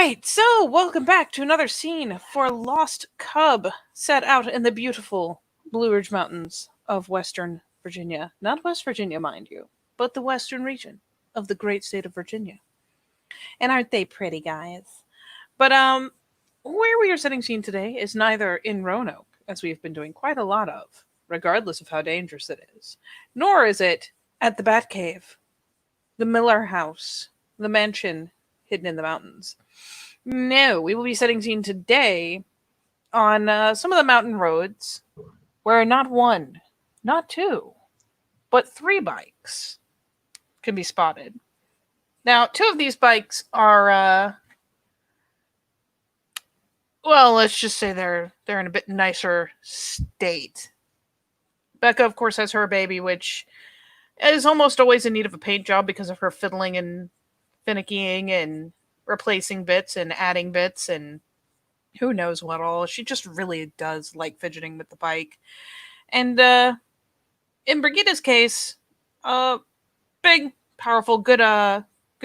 right, so welcome back to another scene for Lost Cub, set out in the beautiful Blue Ridge Mountains of Western Virginia. Not West Virginia, mind you, but the western region of the great state of Virginia. And aren't they pretty, guys? But where we are setting scene today is neither in Roanoke, as we have been doing quite a lot of, regardless of how dangerous it is, nor is it at the Batcave, the Miller House, the mansion hidden in the mountains. No, we will be setting scene today on some of the mountain roads where not one, not two, but three bikes can be spotted. Now, two of these bikes are, well, let's just say they're in a bit nicer state. Becca, of course, has her baby, which is almost always in need of a paint job because of her fiddling and finickying and replacing bits and adding bits and who knows what all. She just really does like fidgeting with the bike. And in Brigitta's case, big, powerful, good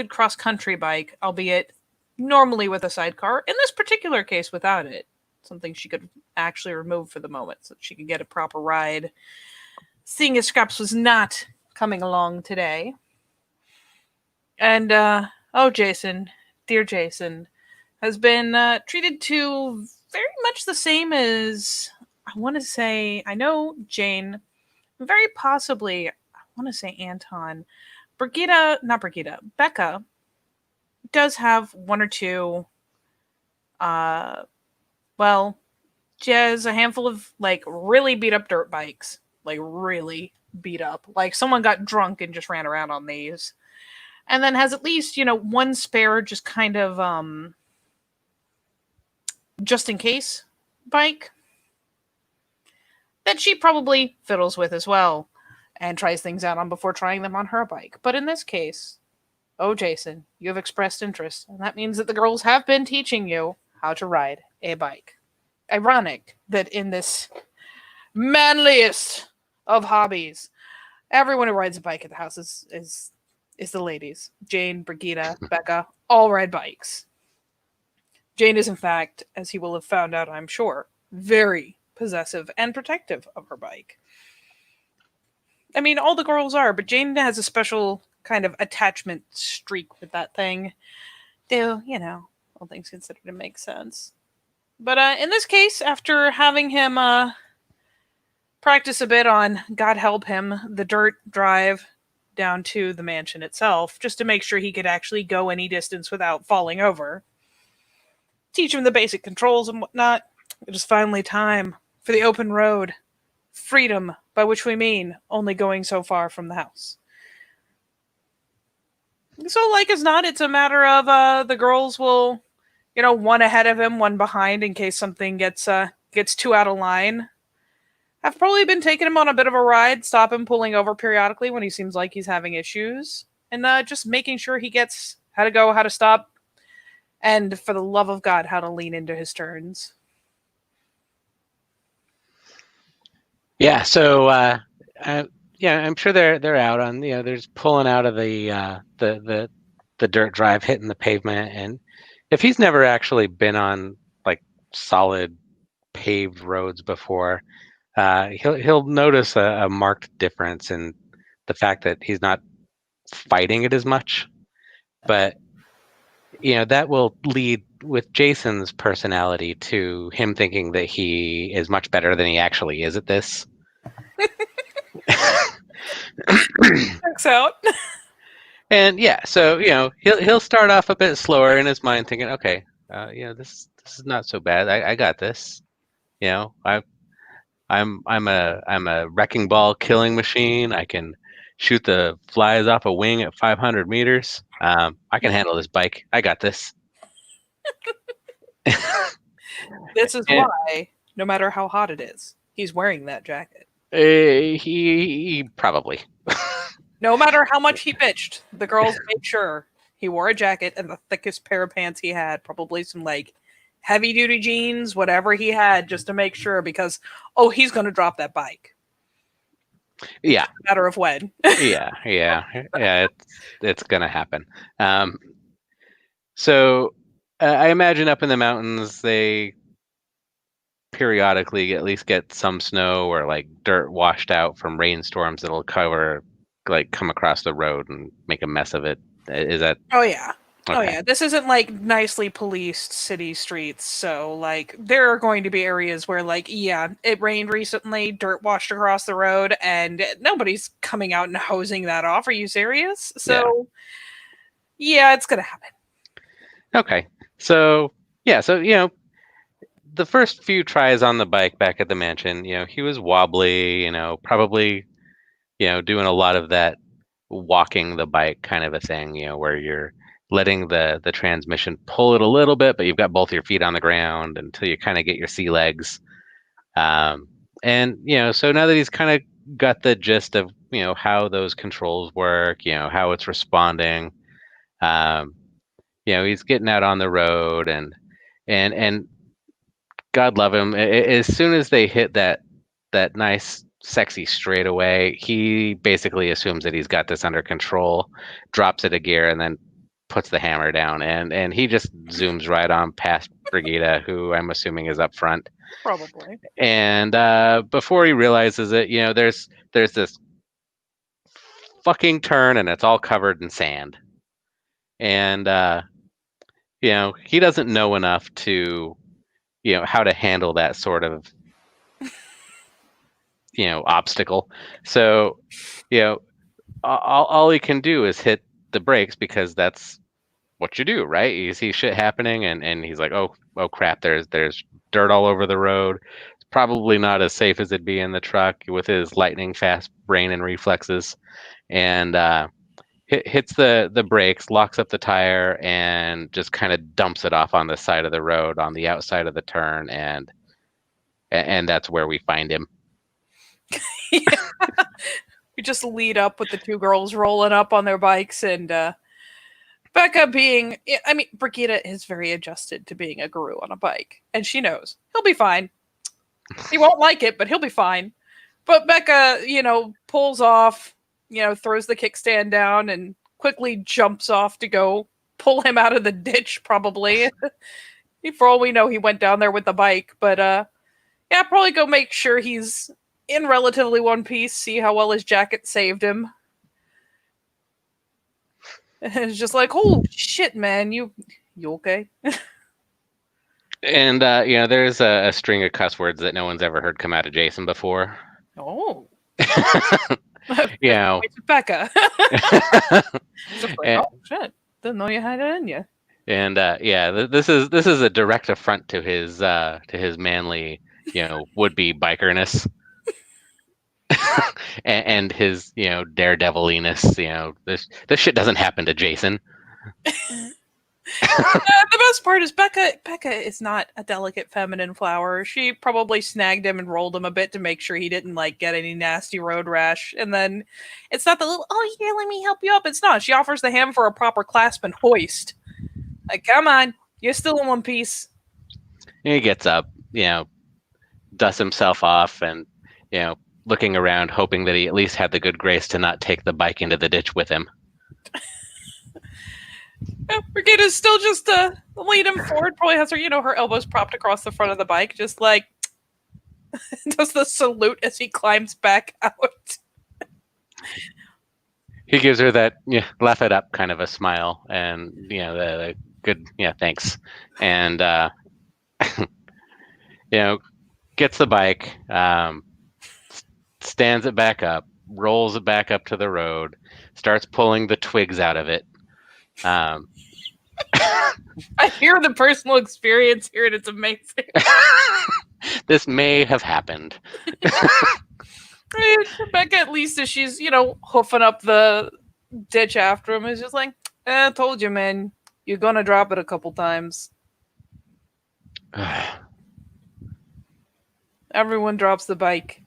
cross country bike, albeit normally with a sidecar. In this particular case, without it, something she could actually remove for the moment so that she could get a proper ride. Seeing as Scraps was not coming along today. And Jason, dear Jason, has been treated to very much the same as, I want to say, I know Jane, very possibly, I want to say Anton. Becca does have one or two, well, she has a handful of, like, really beat up dirt bikes. Like, really beat up. Like, someone got drunk and just ran around on these. And then has at least, one spare, just kind of, just in case bike that she probably fiddles with as well and tries things out on before trying them on her bike. But in this case, Jason, you have expressed interest, and that means that the girls have been teaching you how to ride a bike. Ironic that in this manliest of hobbies, everyone who rides a bike at the house is the ladies. Jane, Brigitta, Becca, all ride bikes. Jane is, in fact, as he will have found out, I'm sure, very possessive and protective of her bike. I mean, all the girls are, but Jane has a special kind of attachment streak with that thing. Though, all things considered, it makes sense. But in this case, after having him practice a bit on, God help him, the dirt drive down to the mansion itself, just to make sure he could actually go any distance without falling over, teach him the basic controls and whatnot, it is finally time for the open road. Freedom, by which we mean only going so far from the house. So, like as not, it's a matter of the girls will, one ahead of him, one behind, in case something gets too out of line. I've probably been taking him on a bit of a ride, stop him pulling over periodically when he seems like he's having issues, and just making sure he gets how to go, how to stop, and for the love of God, how to lean into his turns. Yeah, so I'm sure they're out on, they're just pulling out of the dirt drive, hitting the pavement, and if he's never actually been on like solid paved roads before, he'll notice a marked difference in the fact that he's not fighting it as much, but that will lead with Jason's personality to him thinking that he is much better than he actually is at this. Checks out. And yeah, so he'll start off a bit slower in his mind, thinking, okay, this is not so bad. I got this. I'm a wrecking ball killing machine. I can shoot the flies off a wing at 500 meters. I can handle this bike. I got this. This is why, no matter how hot it is, he's wearing that jacket. He probably. No matter how much he bitched, the girls made sure he wore a jacket and the thickest pair of pants he had, probably some like heavy duty jeans, whatever he had, just to make sure, because he's going to drop that bike. Yeah. It's a matter of when. yeah. It's gonna happen. So I imagine up in the mountains they periodically at least get some snow or like dirt washed out from rainstorms that'll come across the road and make a mess of it. Is that Oh yeah. Oh okay? yeah. This isn't like nicely policed city streets, so like there are going to be areas where like yeah, it rained recently, dirt washed across the road, and nobody's coming out and hosing that off. Are you serious? Yeah. So yeah, it's gonna happen. Okay. So yeah, so the first few tries on the bike back at the mansion, he was wobbly, probably, doing a lot of that walking the bike kind of a thing, where you're letting the transmission pull it a little bit, but you've got both your feet on the ground until you kind of get your sea legs. And so now that he's kind of got the gist of how those controls work, how it's responding, um, he's getting out on the road and God love him. As soon as they hit that nice sexy straightaway, he basically assumes that he's got this under control, drops it a gear, and then puts the hammer down, and he just zooms right on past Brigida, who I'm assuming is up front. Probably. And before he realizes it, there's this fucking turn, and it's all covered in sand. And he doesn't know enough to how to handle that sort of obstacle. So all he can do is hit the brakes because that's what you do, right? You see shit happening, and he's like, oh crap, there's dirt all over the road. It's probably not as safe as it'd be in the truck with his lightning fast brain and reflexes, and hits the brakes, locks up the tire, and just kind of dumps it off on the side of the road on the outside of the turn, and that's where we find him. We just lead up with the two girls rolling up on their bikes, and Becca being, I mean, Brigida is very adjusted to being a guru on a bike, and she knows he'll be fine. He won't like it, but he'll be fine. But Becca, pulls off, throws the kickstand down and quickly jumps off to go pull him out of the ditch, probably. For all we know, he went down there with the bike, but yeah, probably go make sure he's in relatively one piece, see how well his jacket saved him. And it's just like, oh shit, man, you okay? And there's a string of cuss words that no one's ever heard come out of Jason before. Oh, Yeah. Becca. Just like, oh shit, didn't know you had it in you. And this is a direct affront to his manly, would-be bikerness. and his, daredeviliness. This shit doesn't happen to Jason. The best part is Becca is not a delicate feminine flower. She probably snagged him and rolled him a bit to make sure he didn't like get any nasty road rash. And then it's not the little, oh yeah, let me help you up. It's not. She offers the ham for a proper clasp and hoist. Like, come on, you're still in one piece. He gets up, dusts himself off, and looking around, hoping that he at least had the good grace to not take the bike into the ditch with him. Brigida's still just lead him forward. Probably has her, her elbows propped across the front of the bike, just like does the salute as he climbs back out. He gives her that laugh it up kind of a smile, and the good thanks, and gets the bike, stands it back up, rolls it back up to the road, starts pulling the twigs out of it. I hear the personal experience here, and it's amazing. This may have happened. Becca, at least as she's, hoofing up the ditch after him, is just like, I told you, man, you're gonna drop it a couple times. Everyone drops the bike.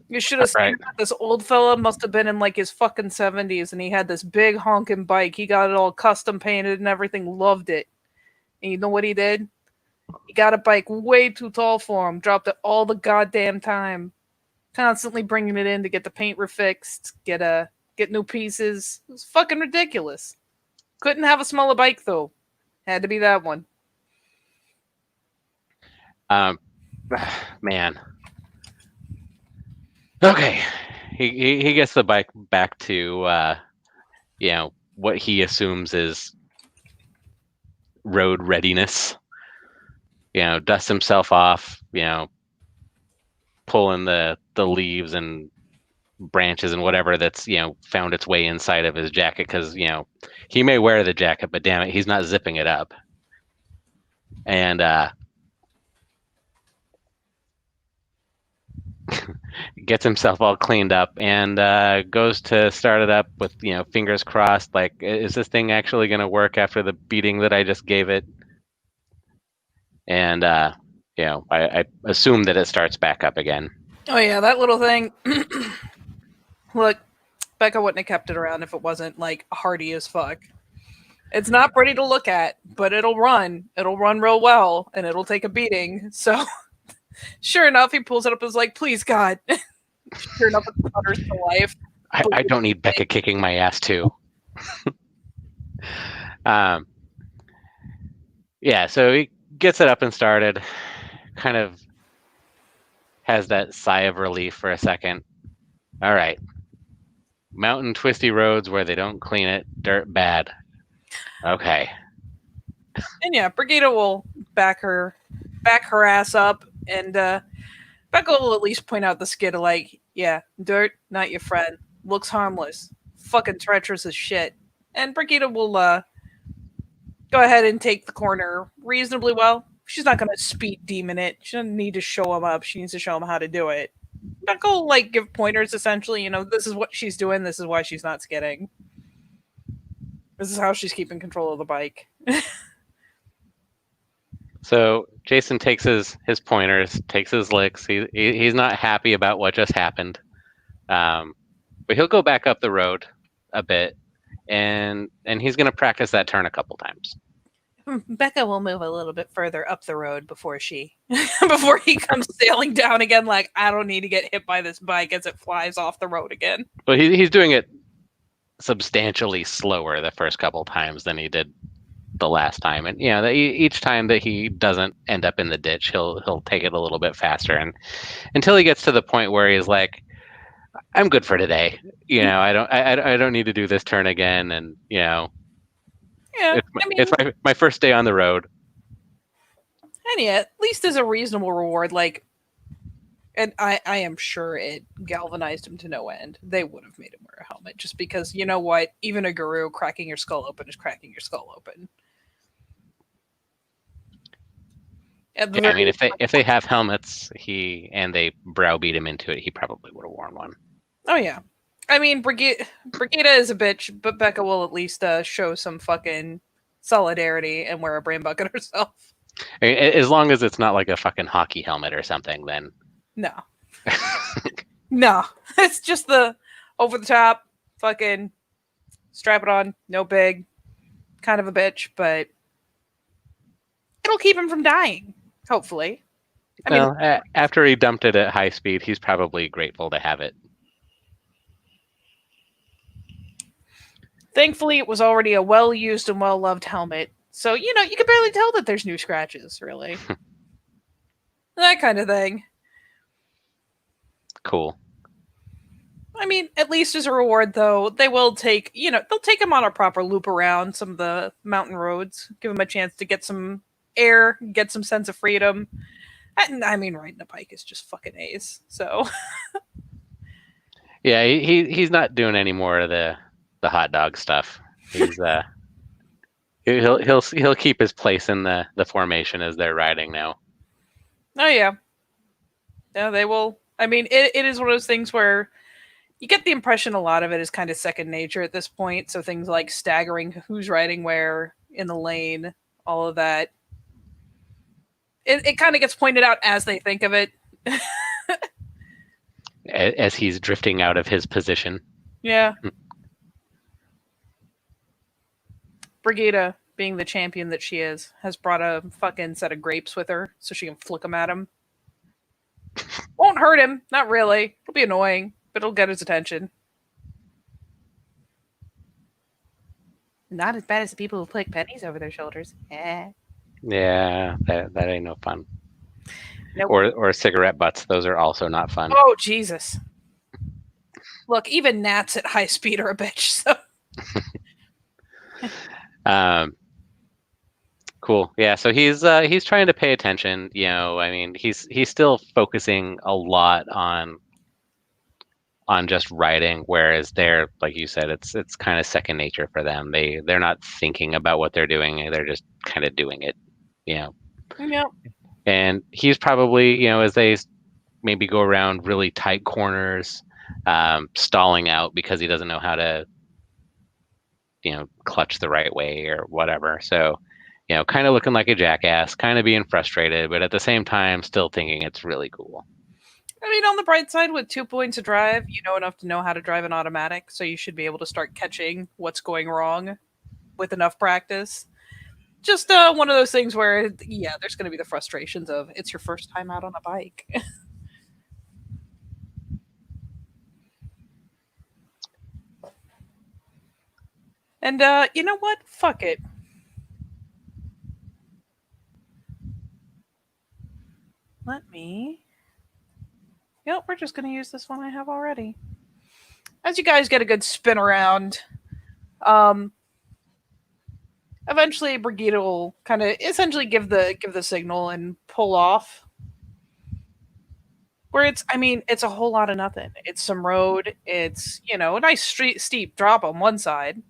You should have seen that this old fella must have been in like his fucking 70s, and he had this big honking bike. He got it all custom painted and everything, loved it. And you know what he did? He got a bike way too tall for him, dropped it all the goddamn time. Constantly bringing it in to get the paint refixed, get new pieces. It was fucking ridiculous. Couldn't have a smaller bike though. Had to be that one. Man. Okay. He gets the bike back to what he assumes is road readiness. Dusts himself off, pulling the leaves and branches and whatever that's found its way inside of his jacket, because he may wear the jacket, but damn it, he's not zipping it up. And gets himself all cleaned up and goes to start it up with fingers crossed, like, is this thing actually going to work after the beating that I just gave it? And I assume that it starts back up again. Oh yeah, that little thing. Look, Becca wouldn't have kept it around if it wasn't like hardy as fuck. It's not pretty to look at, but it'll run. It'll run real well, and it'll take a beating. So, sure enough, he pulls it up and is like, "Please, God." Sure enough, it putters to life. I don't need Becca kicking my ass too. Yeah, so he gets it up and started. Kind of has that sigh of relief for a second. All right. Mountain twisty roads where they don't clean it, dirt bad. Okay. And yeah, Brigida will back her ass up, and Becca will at least point out the skid of like, yeah, dirt, not your friend. Looks harmless. Fucking treacherous as shit. And Brigida will go ahead and take the corner reasonably well. She's not going to speed demon it. She doesn't need to show him up. She needs to show him how to do it. Becca will like give pointers essentially. This is what she's doing. This is why she's not skidding. This is how she's keeping control of the bike. So Jason takes his pointers, takes his licks. He's not happy about what just happened, but he'll go back up the road a bit, and he's going to practice that turn a couple times. Becca will move a little bit further up the road before before he comes sailing down again. Like, I don't need to get hit by this bike as it flies off the road again. But he's doing it substantially slower the first couple times than he did the last time, and each time that he doesn't end up in the ditch, he'll take it a little bit faster, and until he gets to the point where he's like, I'm good for today. I don't need to do this turn again, and Yeah, it's my first day on the road. And yeah, at least as a reasonable reward, like, and I am sure it galvanized him to no end. They would have made him wear a helmet just because, you know what? Even a guru cracking your skull open is cracking your skull open. Yeah, I mean, if they have helmets, and they browbeat him into it, he probably would have worn one. Oh yeah, I mean, Brigida is a bitch, but Becca will at least show some fucking solidarity and wear a brain bucket herself. I mean, as long as it's not like a fucking hockey helmet or something, then no, no, it's just the over the top fucking strap it on, no big, kind of a bitch, but it'll keep him from dying. Hopefully. After he dumped it at high speed, he's probably grateful to have it. Thankfully, it was already a well-used and well-loved helmet, so, you can barely tell that there's new scratches, really. That kind of thing. Cool. I mean, at least as a reward, though, they will take, they'll take him on a proper loop around some of the mountain roads, give him a chance to get some air, get some sense of freedom. And I mean, riding a bike is just fucking ace. So, yeah, he's not doing any more of the hot dog stuff. He's he'll keep his place in the formation as they're riding now. Oh yeah, they will. I mean, it is one of those things where you get the impression a lot of it is kind of second nature at this point. So things like staggering who's riding where in the lane, all of that. It kind of gets pointed out as they think of it. As he's drifting out of his position. Yeah. Brigida, being the champion that she is, has brought a fucking set of grapes with her so she can flick them at him. Won't hurt him. Not really. It'll be annoying, but it'll get his attention. Not as bad as the people who flick pennies over their shoulders. Eh. Yeah, that ain't no fun. Nope. Or cigarette butts. Those are also not fun. Oh, Jesus. Look, even gnats at high speed are a bitch, so. Cool. Yeah. So he's trying to pay attention. I mean, he's still focusing a lot on just writing, whereas they're, like you said, it's kind of second nature for them. They're not thinking about what they're doing. They're just kind of doing it. You know. Yep. And he's probably, as they maybe go around really tight corners, stalling out because he doesn't know how to, clutch the right way or whatever. So, kind of looking like a jackass, kind of being frustrated, but at the same time, still thinking it's really cool. I mean, on the bright side, with 2 points of drive, you know enough to know how to drive an automatic, so you should be able to start catching what's going wrong with enough practice. Just one of those things where, yeah, there's going to be the frustrations of it's your first time out on a bike. And you know what? Fuck it. Let me. Yep, we're just going to use this one I have already. As you guys get a good spin around, um, eventually Brigida will kind of essentially give the signal and pull off. Where it's a whole lot of nothing. It's some road. It's a nice steep drop on one side,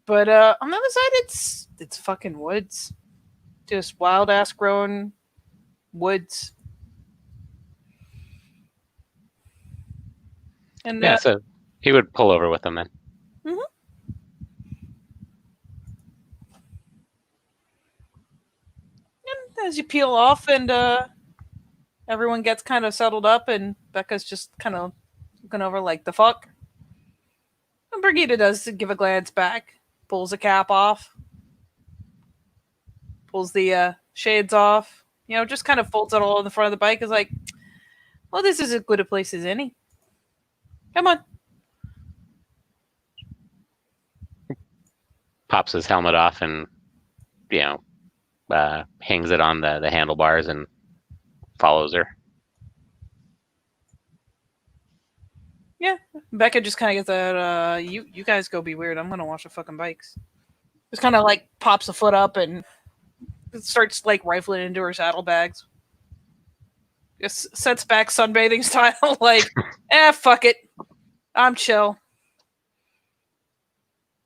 but on the other side, it's fucking woods, just wild ass grown woods. And Yeah, so he would pull over with them then. Mhm. And as you peel off, and everyone gets kind of settled up, and Becca's just kind of looking over like the fuck. And Brigida does give a glance back, pulls the cap off, pulls the shades off. Just kind of folds it all in the front of the bike. Is like, well, this is as good a place as any. Come on. Pops his helmet off and, hangs it on the handlebars and follows her. Yeah, Becca just kind of gets that. You guys go be weird. I'm gonna wash the fucking bikes. Just kind of like pops a foot up and starts like rifling into her saddlebags. Just sets back sunbathing style, like, fuck it, I'm chill.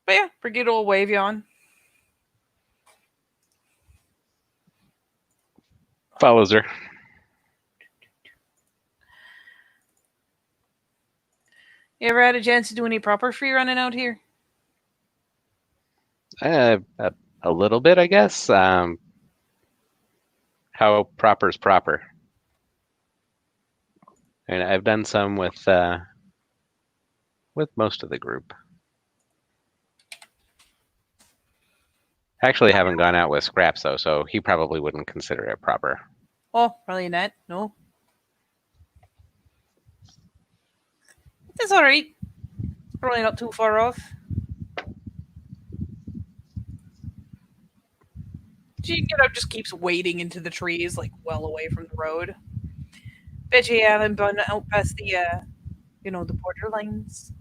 But yeah, Brigida will wave you on. Follows her. You ever had a chance to do any proper free running out here? A little bit, I guess. How proper is proper? And I've done some with most of the group. I actually haven't gone out with Scraps though, so he probably wouldn't consider it proper. Oh, probably not. No. It's alright. Probably not too far off. She, just keeps wading into the trees, like well away from the road. Bet you haven't been out past the, the borderlines.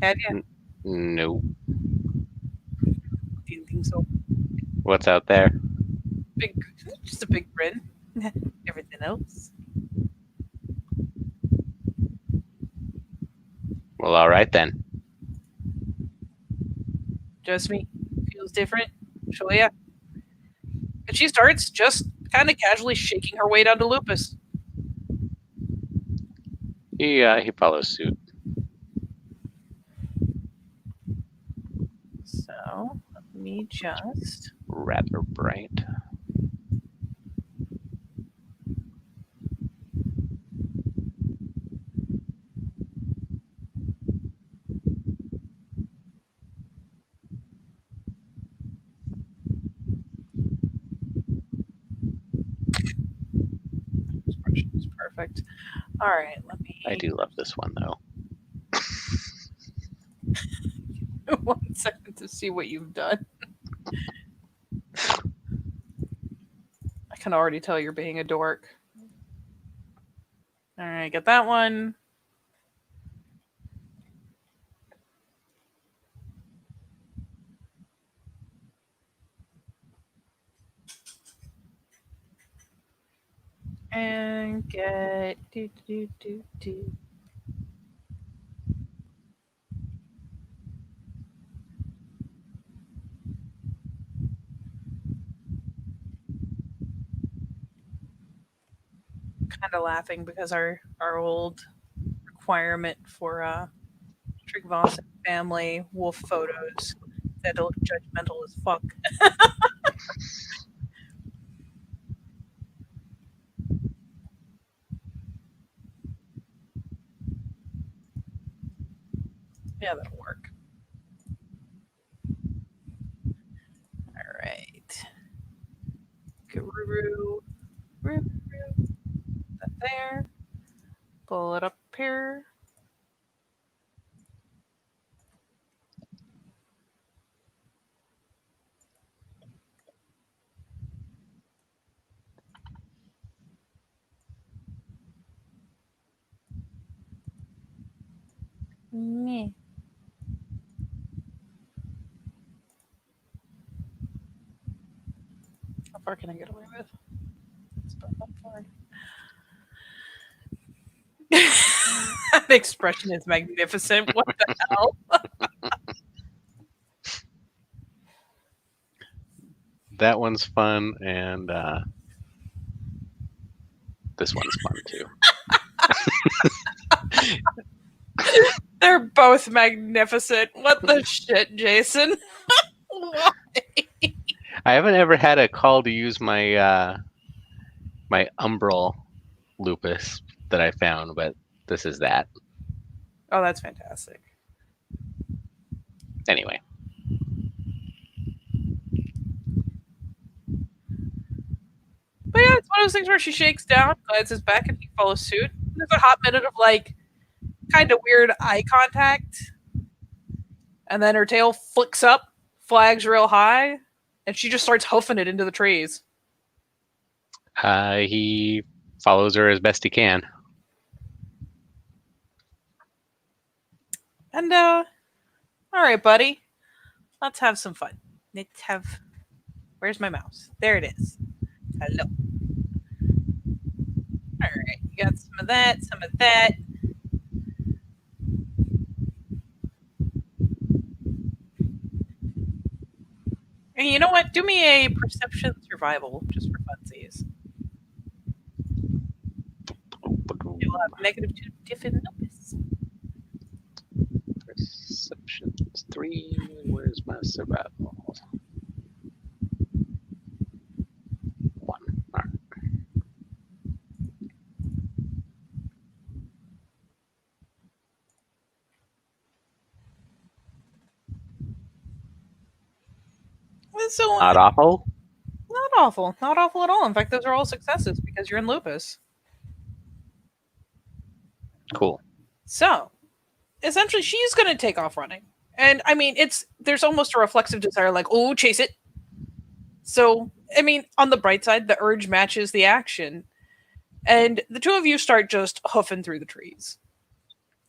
Have you? No. Didn't think so. What's out there? Just a big grin. Everything else. Well, all right then. Just me. Feels different. So yeah. And she starts just kind of casually shaking her way down to Lupus. He follows suit. So let me just Rather bright. is perfect. All right, let me. I do love this one though. 1 second to see what you've done. I can already tell you're being a dork. All right, get that one. And get do. Kind of laughing because our old requirement for Trigvasan family wolf photos that look judgmental as fuck. Yeah, that'll work. All right. Guru, that there. Pull it up here. Meh. How far can I get away with? It's not that far. That expression is magnificent. What the hell? That one's fun, and this one's fun too. They're both magnificent. What the shit, Jason? Why? I haven't ever had a call to use my my umbral lupus that I found, but this is that. Oh, that's fantastic. Anyway. But yeah, it's one of those things where she shakes down, glances back, and he follows suit. There's a hot minute of like kind of weird eye contact, and then her tail flicks up, flags real high, and she just starts hoofing it into the trees. He follows her as best he can. And all right, buddy, let's have some fun. Let's have. Where's my mouse? There it is. Hello. All right, you got some of that, some of that. And you know what? Do me a perception survival just for funsies. You'll have -2 different numbers. Perceptions 3. Where's my survival? 1. All right. So Not awful. not awful, not awful at all. In fact, those are all successes because you're in lupus. Cool. So essentially, she's going to take off running, and I mean, there's almost a reflexive desire, like, oh, chase it. So I mean, on the bright side, the urge matches the action, and the two of you start just hoofing through the trees.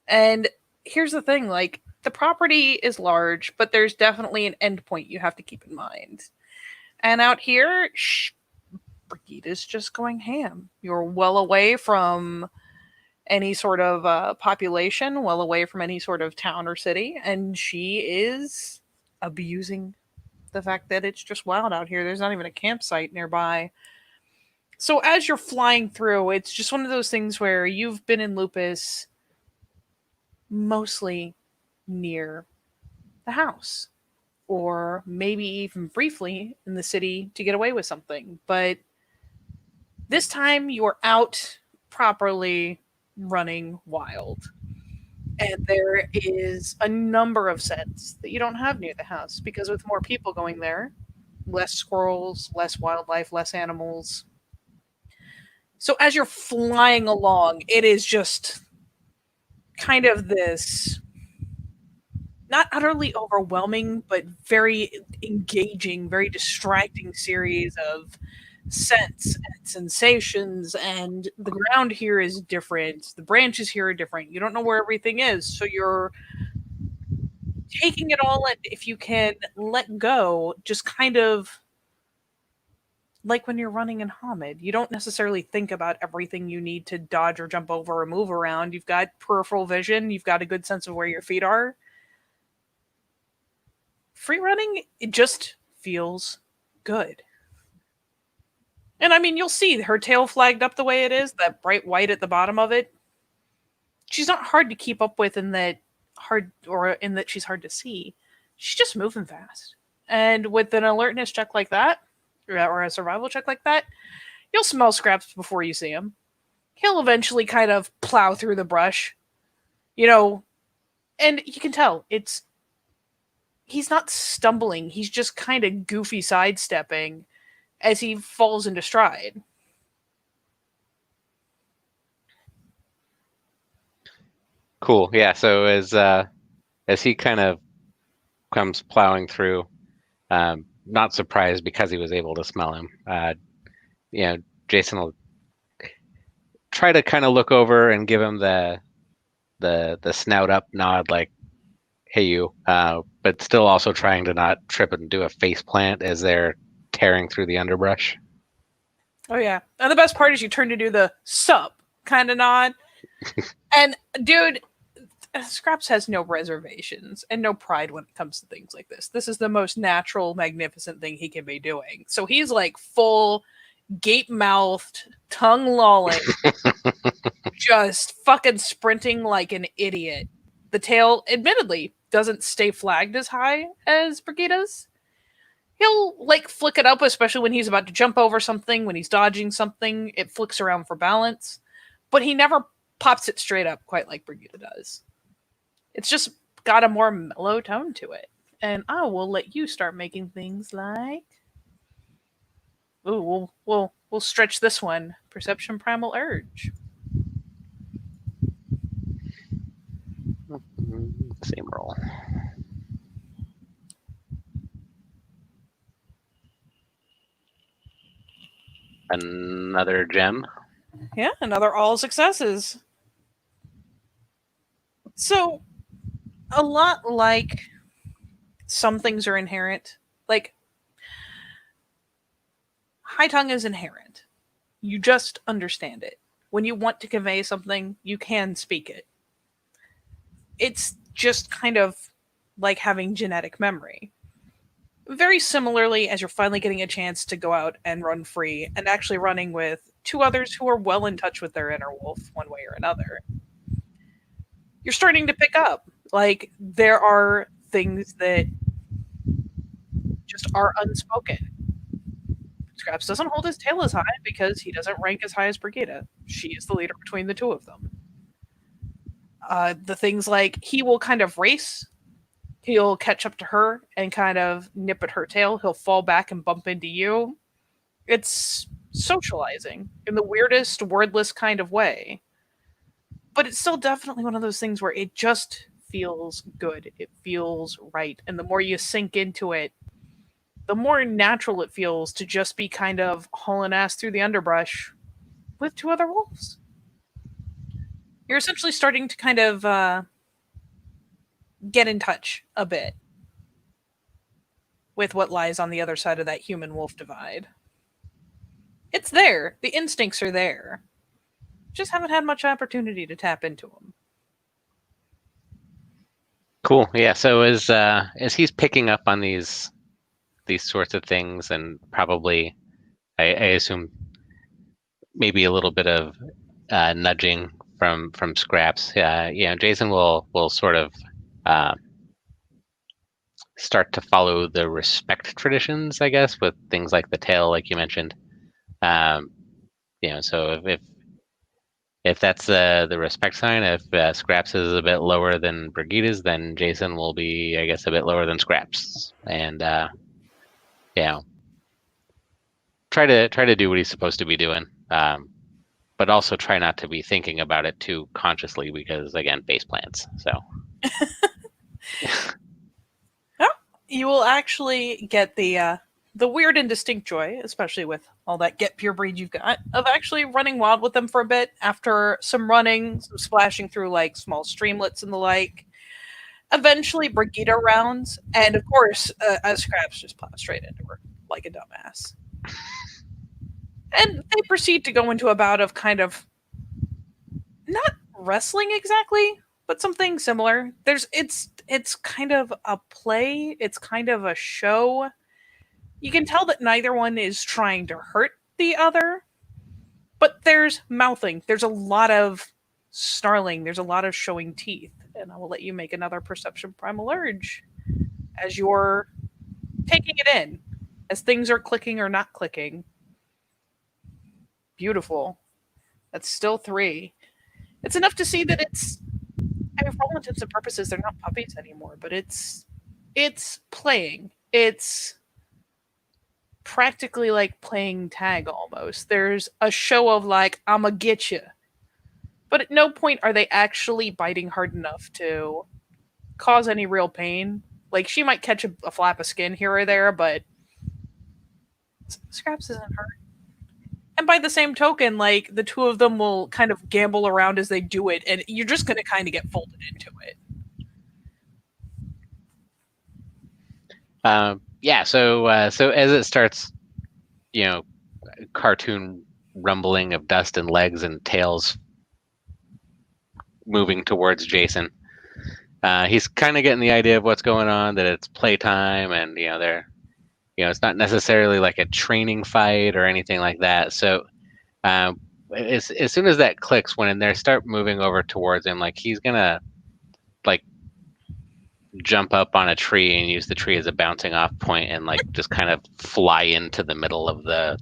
And here's the thing, like, the property is large, but there's definitely an endpoint you have to keep in mind. And out here, Brigida's just going ham. You're well away from any sort of population, well away from any sort of town or city, and she is abusing the fact that it's just wild out here. There's not even a campsite nearby. So as you're flying through, it's just one of those things where you've been in lupus mostly near the house, or maybe even briefly in the city to get away with something. But this time you're out properly running wild. And there is a number of scents that you don't have near the house because with more people going there, less squirrels, less wildlife, less animals. So as you're flying along, it is just kind of this not utterly overwhelming, but very engaging, very distracting series of scents and sensations. And the ground here is different. The branches here are different. You don't know where everything is. So you're taking it all in. If you can let go, just kind of like when you're running in Hamid, you don't necessarily think about everything you need to dodge or jump over or move around. You've got peripheral vision, you've got a good sense of where your feet are. Free running, it just feels good. And I mean, you'll see her tail flagged up the way it is, that bright white at the bottom of it. She's not hard to keep up with in that she's hard to see. She's just moving fast. And with an alertness check like that, or a survival check like that, you'll smell Scraps before you see him. He'll eventually kind of plow through the brush, you know, and you can tell he's not stumbling, he's just kind of goofy sidestepping as he falls into stride. Cool. Yeah. So as he kind of comes plowing through, not surprised because he was able to smell him. You know, Jason will try to kind of look over and give him the snout up nod, like, "Hey, you," but still also trying to not trip and do a face plant as they're tearing through the underbrush. Oh yeah. And the best part is you turn to do the sup kind of nod. And dude, Scraps has no reservations and no pride when it comes to things like this. This is the most natural, magnificent thing he can be doing. So he's like full gape mouthed, tongue lolling, just fucking sprinting like an idiot. The tail, admittedly, doesn't stay flagged as high as Brigida's. He'll like flick it up, especially when he's about to jump over something, when he's dodging something, it flicks around for balance. But he never pops it straight up quite like Brigida does. It's just got a more mellow tone to it. And I will let you start making things like. Ooh, we'll stretch this one. Perception Primal Urge. Same roll. Another gem. Yeah, another all successes. So, a lot like some things are inherent. Like, high tongue is inherent. You just understand it. When you want to convey something, you can speak it. It's just kind of like having genetic memory. Very similarly, as you're finally getting a chance to go out and run free, and actually running with two others who are well in touch with their inner wolf, one way or another, you're starting to pick up. Like, there are things that just are unspoken. Scraps doesn't hold his tail as high because he doesn't rank as high as Brigida. She is the leader between the two of them. The things like he will kind of race, he'll catch up to her and kind of nip at her tail, he'll fall back and bump into you. It's socializing in the weirdest, wordless kind of way. But it's still definitely one of those things where it just feels good. It feels right. And the more you sink into it, the more natural it feels to just be kind of hauling ass through the underbrush with two other wolves. You're essentially starting to kind of get in touch a bit with what lies on the other side of that human wolf divide. It's there. The instincts are there. Just haven't had much opportunity to tap into them. Cool. Yeah. So as he's picking up on these sorts of things, and probably I assume maybe a little bit of nudging from Scraps. Jason will sort of start to follow the respect traditions, I guess, with things like the tail, like you mentioned. So if that's the respect sign, if Scraps is a bit lower than Brigida's, then Jason will be, I guess, a bit lower than Scraps, and try to do what he's supposed to be doing, but also try not to be thinking about it too consciously because, again, base plans. So Yeah, you will actually get the weird and distinct joy, especially with all that get pure breed you've got, of actually running wild with them for a bit after some running, some splashing through like small streamlets and the like. Eventually, Brigida rounds, and of course, Scraps just plows straight into her like a dumbass. And they proceed to go into a bout of kind of not wrestling exactly, but something similar. It's kind of a play, it's kind of a show. You can tell that neither one is trying to hurt the other, but there's mouthing. There's a lot of snarling, there's a lot of showing teeth. And I will let you make another perception primal urge as you're taking it in, as things are clicking or not clicking. Beautiful. That's still 3. It's enough to see that it's, I mean, for all intents and purposes, they're not puppies anymore, but it's playing. It's practically like playing tag almost. There's a show of like, I'ma get you. But at no point are they actually biting hard enough to cause any real pain. Like, she might catch a flap of skin here or there, but Scraps isn't hurt. And by the same token, like, the two of them will kind of gamble around as they do it, and you're just going to kind of get folded into it. Yeah. So as it starts, cartoon rumbling of dust and legs and tails moving towards Jason, he's kind of getting the idea of what's going on. That it's playtime, and it's not necessarily like a training fight or anything like that. So as soon as that clicks, when they start moving over towards him, like he's gonna like jump up on a tree and use the tree as a bouncing off point and like just kind of fly into the middle of the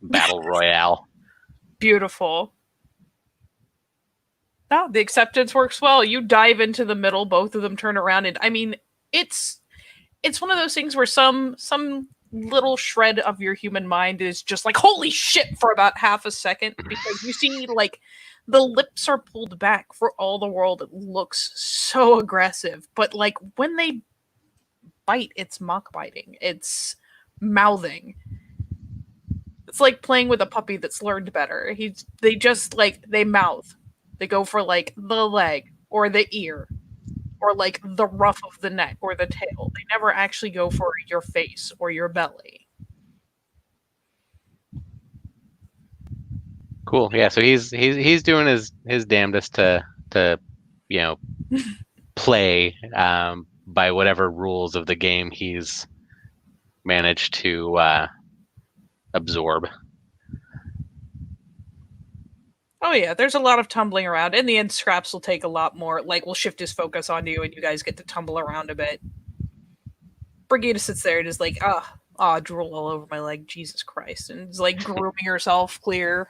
battle royale. Beautiful. Oh, the acceptance works well. You dive into the middle, both of them turn around, and I mean, it's one of those things where some little shred of your human mind is just like, holy shit, for about half a second, because you see like the lips are pulled back for all the world. It looks so aggressive, but like when they bite, it's mock biting, it's mouthing. It's like playing with a puppy that's learned better. They just like, they mouth. They go for like the leg or the ear or like the ruff of the neck or the tail. They never actually go for your face or your belly. Cool. Yeah. So he's doing his damnedest to play by whatever rules of the game he's managed to absorb. Oh yeah, there's a lot of tumbling around. In the end, Scraps will take a lot more. Like, we'll shift his focus onto you, and you guys get to tumble around a bit. Brigida sits there and is like, drool all over my leg, Jesus Christ, and is like grooming herself clear.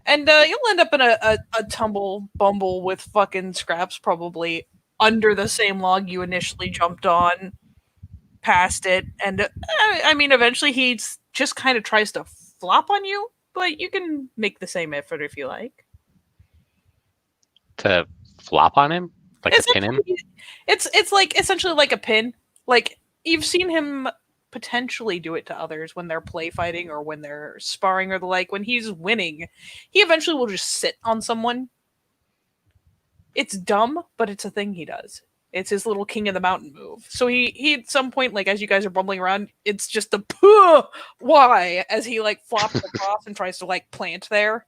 And you'll end up in a tumble bumble with fucking Scraps, probably under the same log you initially jumped on, past it, and I mean, eventually he just kind of tries to flop on you, but you can make the same effort if you like. To flop on him? Like to pin him? It's like essentially like a pin. Like, you've seen him potentially do it to others when they're play fighting or when they're sparring or the like. When he's winning, he eventually will just sit on someone. It's dumb, but it's a thing he does. It's his little king of the mountain move. So he at some point, like as you guys are bumbling around, it's just the why as he like flops across and tries to like plant there.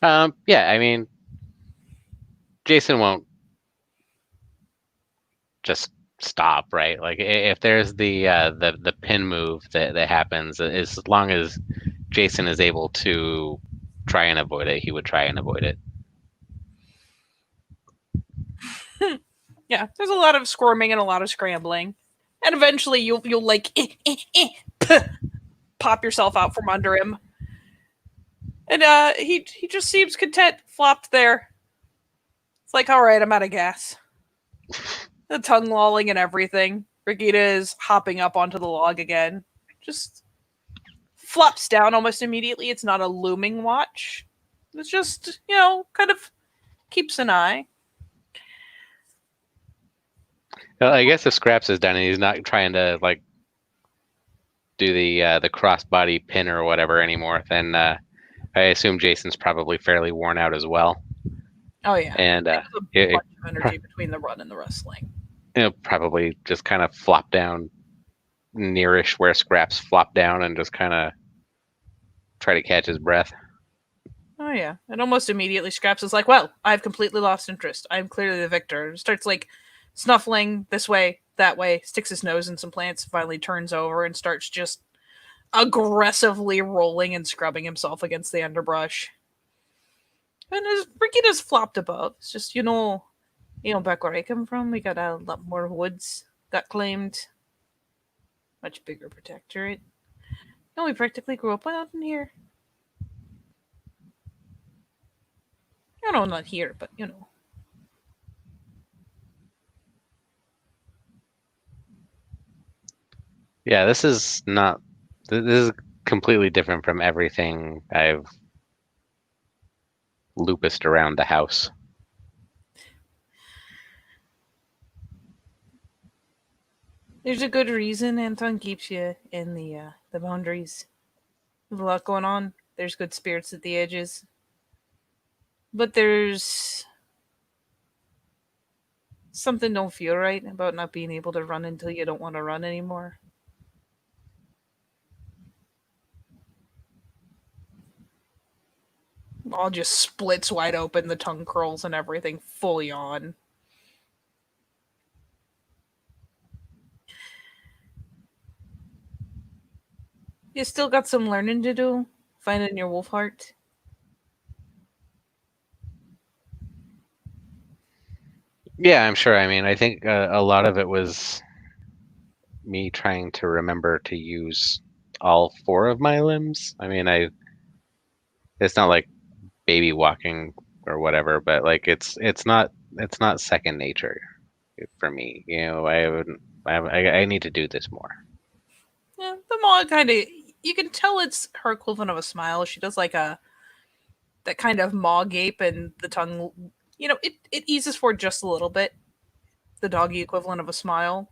Yeah, I mean, Jason won't just stop, right? Like if there's the pin move that happens, as long as Jason is able to try and avoid it, he would try and avoid it. Yeah, there's a lot of squirming and a lot of scrambling, and eventually you'll like pop yourself out from under him, and he just seems content, flopped there. It's like, all right, I'm out of gas. The tongue lolling and everything. Brigida is hopping up onto the log again. Just flops down almost immediately. It's not a looming watch. It's just, kind of keeps an eye. Well, I guess if Scraps is done and he's not trying to like do the crossbody pin or whatever anymore, then I assume Jason's probably fairly worn out as well, Oh yeah, and it was a it, bunch of energy between the run and the wrestling. it'll probably just kind of flop down nearish where Scraps flopped down and just kind of try to catch his breath. Oh yeah, and almost immediately Scraps is like, "Well, I've completely lost interest. I'm clearly the victor." Starts like snuffling this way, that way, sticks his nose in some plants, finally turns over and starts just aggressively rolling and scrubbing himself against the underbrush. And his freaking is flopped above. It's just back where I come from, we got a lot more woods got claimed, much bigger protectorate. No, we practically grew up out in here. Not here, but Yeah, this is not. This is completely different from everything I've lupused around the house. There's a good reason Anton keeps you in the boundaries. There's a lot going on. There's good spirits at the edges, but there's something don't feel right about not being able to run until you don't want to run anymore. All just splits wide open, the tongue curls and everything fully on. You still got some learning to do, finding your wolf heart. Yeah, I'm sure. I mean, I think a lot of it was me trying to remember to use all four of my limbs. I mean, it's not like baby walking or whatever, but like it's not second nature for me. I need to do this more. Yeah, the maw kind of, you can tell it's her equivalent of a smile. She does like that kind of maw gape, and the tongue, it eases forward just a little bit. The doggy equivalent of a smile.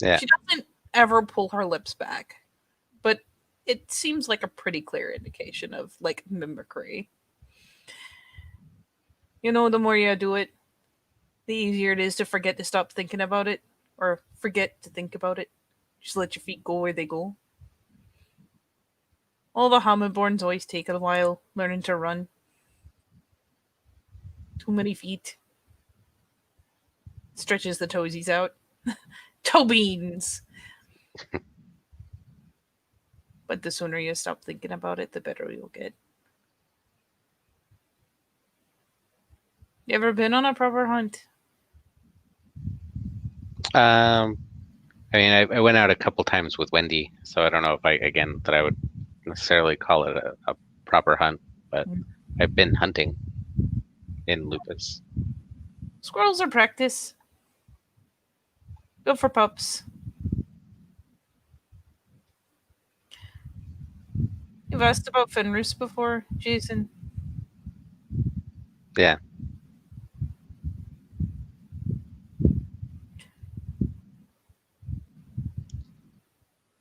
Yeah. She doesn't ever pull her lips back, but it seems like a pretty clear indication of like mimicry. The more you do it, the easier it is to forget to stop thinking about it, or forget to think about it. Just let your feet go where they go. All the hominborns always take a while learning to run. Too many feet. Stretches the toesies out. Toe beans! But the sooner you stop thinking about it, the better you'll get. You ever been on a proper hunt? Um, I mean, I went out a couple times with Wendy, so I don't know if I would necessarily call it a proper hunt, but I've been hunting in lupus. Squirrels are practice. Good for pups. You've asked about Fenris before, Jason. Yeah.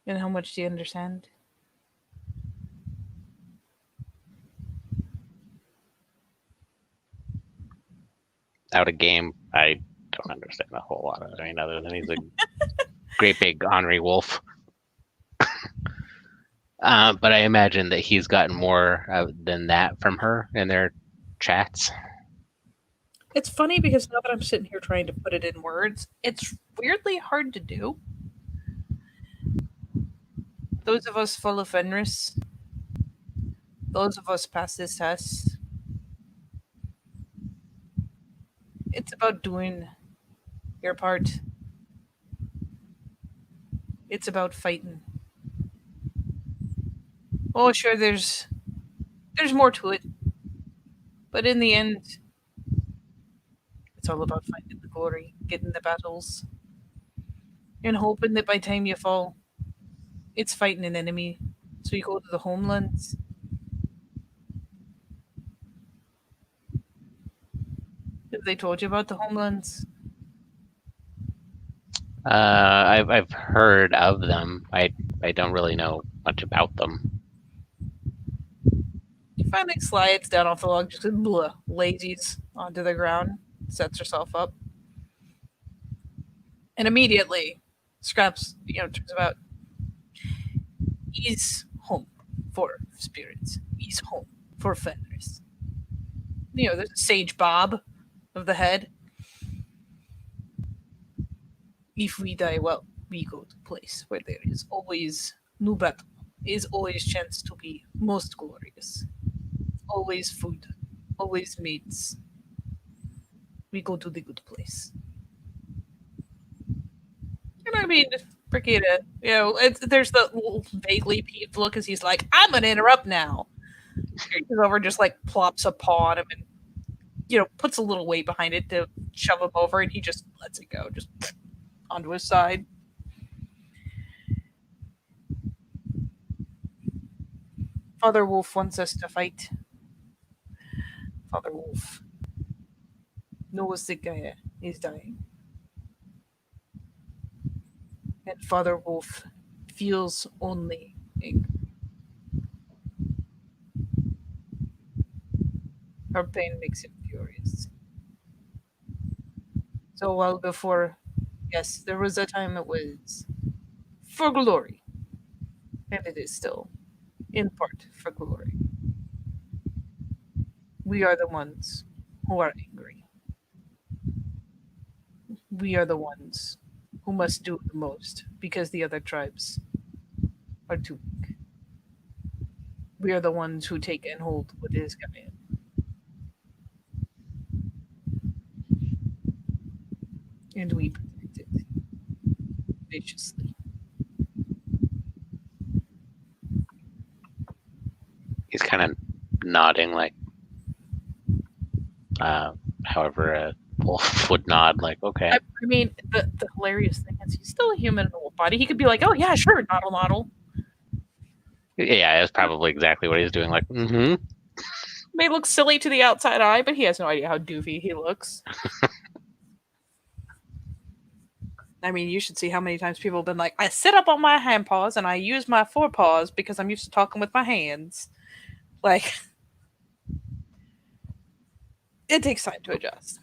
And how much do you understand? Out of game, I don't understand a whole lot of it. I mean, other than he's a great big ornery wolf. But I imagine that he's gotten more than that from her in their chats. It's funny because now that I'm sitting here trying to put it in words, it's weirdly hard to do. Those of us full of Fenris, those of us past this test, it's about doing your part. It's about fighting. Oh, sure, there's more to it, but in the end, it's all about finding the glory, getting the battles, and hoping that by time you fall, it's fighting an enemy. So you go to the homelands. Have they told you about the homelands? I've heard of them. I don't really know much about them. She finally slides down off the log, just lazies onto the ground, sets herself up, and immediately Scraps, turns about. He's home for spirits. He's home for feathers. There's a sage bob of the head. If we die, well, we go to a place where there is always new battle, is always chance to be most glorious, always food, always mates. We go to the good place. And I mean, Brigida, there's the little vaguely peeved look as he's like, I'm gonna interrupt now. He goes over and just like plops a paw on him and puts a little weight behind it to shove him over, and he just lets it go, just onto his side. Father Wolf wants us to fight. Father Wolf knows the guy is dying. And Father Wolf feels only anger. Her pain makes him furious. So while before, yes, there was a time it was for glory. And it is still, in part, for glory. We are the ones who are angry. We are the ones who must do the most because the other tribes are too weak. We are the ones who take and hold what is Gaia. And we protect it viciously. He's kind of nodding, like, however a wolf would nod, like, okay. I mean, the hilarious thing is he's still a human in a wolf body. He could be like, oh yeah, sure, noddle noddle. Yeah, it's probably exactly what he's doing. Like, mm-hmm. May look silly to the outside eye, but he has no idea how doofy he looks. I mean, you should see how many times people have been like, I sit up on my hind paws and I use my forepaws because I'm used to talking with my hands. Like, it takes time to adjust.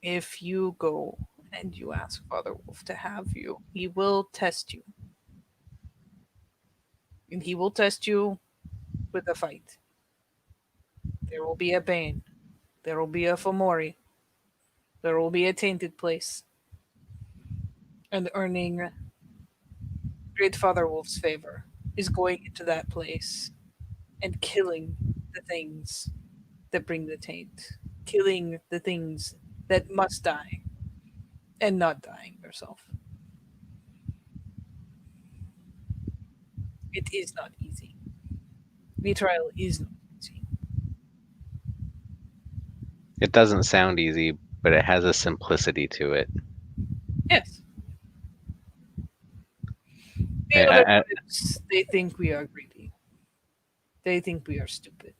If you go and you ask Father Wolf to have you, he will test you. And he will test you with a fight. There will be a Bane. There will be a Fomori. There will be a tainted place. And earning Great Father Wolf's favor is going into that place and killing the things that bring the taint. Killing the things that must die. And not dying yourself. It is not easy. The trial is not easy. It doesn't sound easy, but it has a simplicity to it. Yes. The I- other I- tribes, they think we are greedy. They think we are stupid.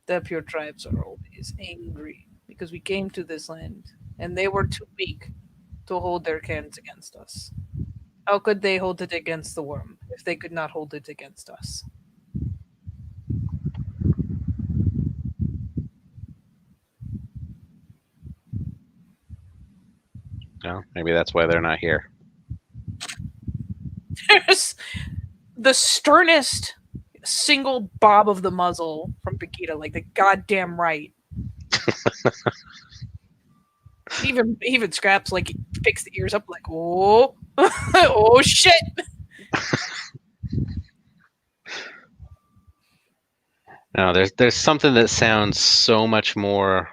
The pure tribes are always angry because we came to this land and they were too weak to hold their cans against us. How could they hold it against the worm if they could not hold it against us? no, maybe that's why they're not here. There's the sternest single bob of the muzzle from Paquita, like the goddamn right. Even Scraps like picks the ears up like, oh, oh shit. No, there's something that sounds so much more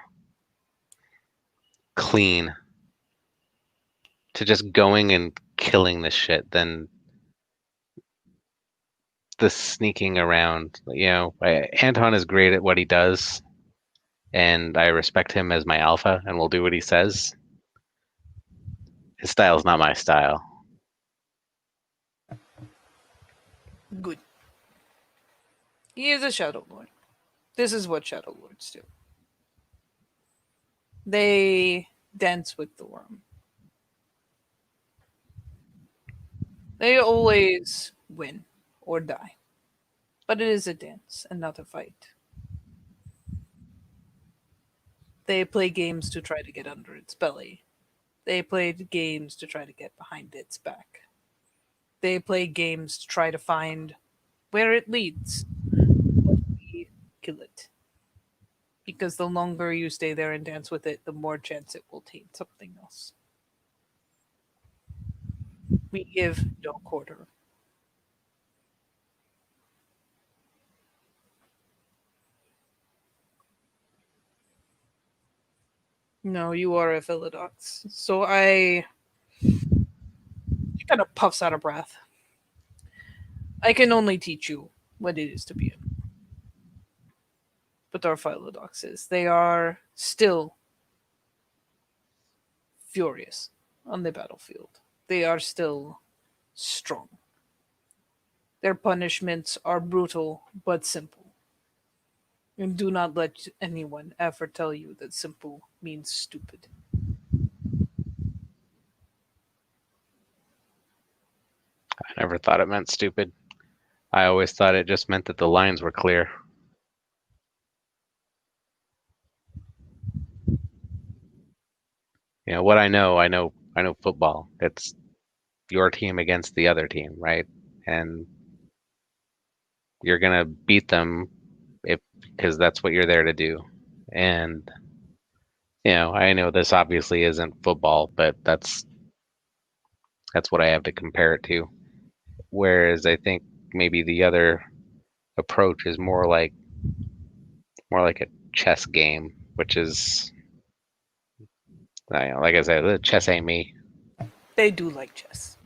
clean to just going and killing this shit than the sneaking around. Anton is great at what he does, and I respect him as my alpha and will do what he says. His style is not my style. Good. He is a Shadow Lord. This is what Shadow Lords do. They dance with the worm. They always win or die. But it is a dance and not a fight. They play games to try to get under its belly. They play games to try to get behind its back. They play games to try to find where it leads. But we kill it. Because the longer you stay there and dance with it, the more chance it will taint something else. We give no quarter. No, you are a Philodox. So he kind of puffs out of breath. I can only teach you what it is to be a but our Philodoxes. They are still furious on the battlefield. They are still strong. Their punishments are brutal but simple. And do not let anyone ever tell you that simple means stupid. I never thought it meant stupid. I always thought it just meant that the lines were clear. You know what I know football. It's your team against the other team, right? And you're gonna beat them if because that's what you're there to do. And I know this obviously isn't football, but that's what I have to compare it to. Whereas I think maybe the other approach is more like a chess game, which is like I said, the chess ain't me. They do like chess.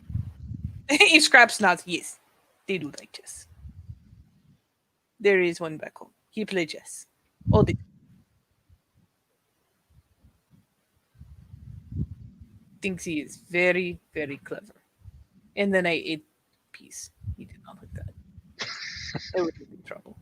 He scraps nods. Yes, they do like chess. There is one back home. He play chess. All the thinks he is very, very clever. And then I ate peace. He did not like that. I would be in trouble.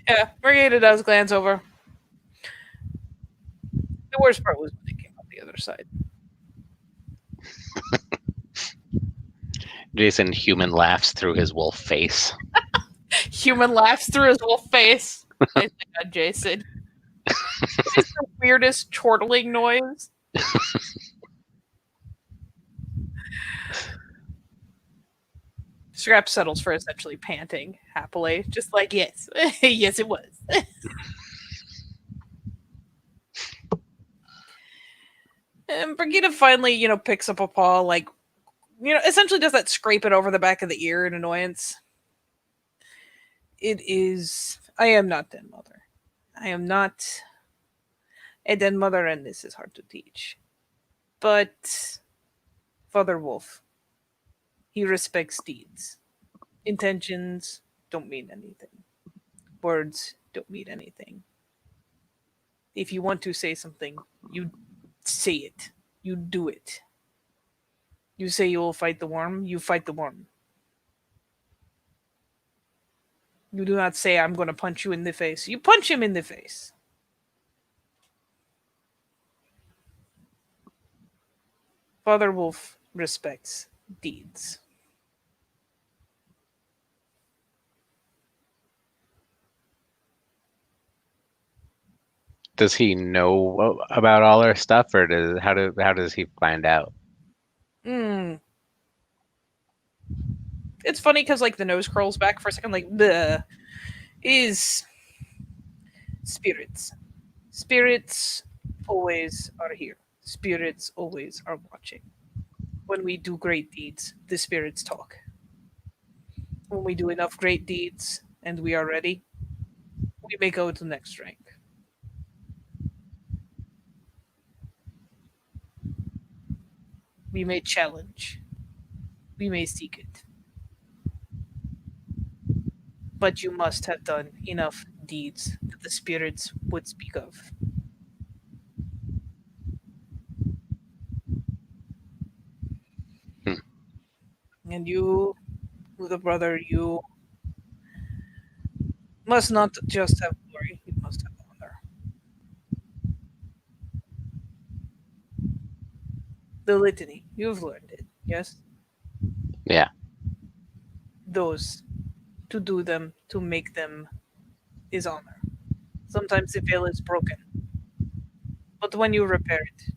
Yeah, Margarita does glance over. The worst part was when they came on the other side. Jason human laughs through his wolf face. Human laughs through his little face. I think on Jason. It's the weirdest chortling noise. Scrap settles for essentially panting happily, just like yes, yes, it was. And Brigida finally, picks up a paw, like, essentially does that scrape it over the back of the ear in annoyance. It is. I am not Den Mother. I am not a Den Mother, and this is hard to teach. But Father Wolf, he respects deeds. Intentions don't mean anything. Words don't mean anything. If you want to say something, you say it. You do it. You say you will fight the worm, you fight the worm. You do not say, I'm going to punch you in the face. You punch him in the face. Father Wolf respects deeds. Does he know about all our stuff, or how does he find out? Mm. It's funny because like the nose curls back for a second, like the is spirits. Spirits always are here. Spirits always are watching. When we do great deeds, the spirits talk. When we do enough great deeds and we are ready, we may go to the next rank. We may challenge. We may seek it. But you must have done enough deeds that the spirits would speak of. Hmm. And you, little brother, you must not just have glory, you must have honor. The litany, you've learned it, yes? Yeah. Those, to do them, to make them, is honor. Sometimes the veil is broken, but when you repair it,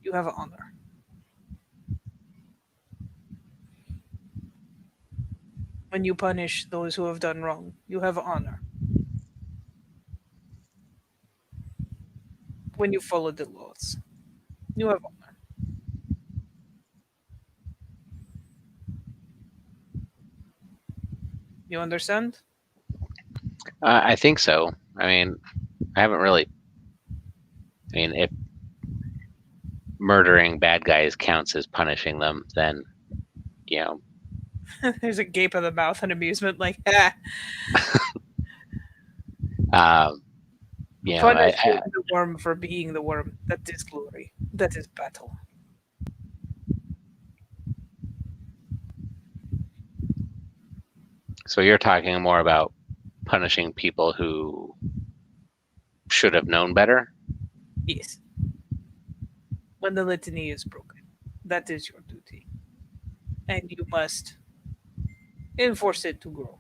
you have honor. When you punish those who have done wrong, you have honor. When you follow the laws, you have honor. You understand? I think so. I mean, I haven't really. I mean, if murdering bad guys counts as punishing them, then you know, There's a gape of the mouth in amusement, like, ah, um, punishing the worm for being the worm. That is glory. That is battle. so you're talking more about punishing people who should have known better. Yes. When the litany is broken, that is your duty. And you must enforce it to grow.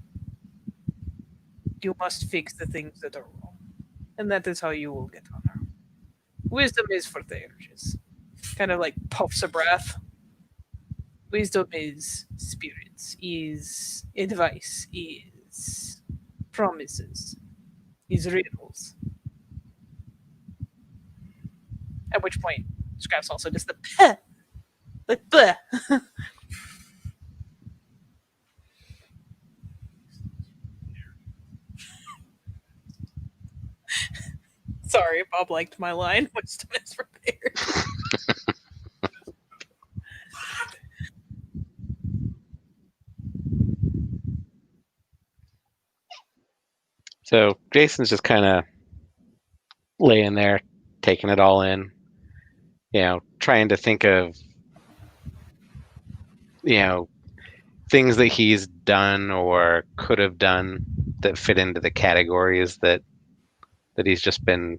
You must fix the things that are wrong. And that is how you will get honor. Wisdom is for the ages. Kind of like puffs of breath. Wisdom is spirits, is advice, is promises, is riddles. At which point, Scraps also does the peh, like bleh. Sorry, Bob liked my line. Wisdom is for the ages. So Jason's just kind of laying there, taking it all in. Trying to think of things that he's done or could have done that fit into the categories that he's just been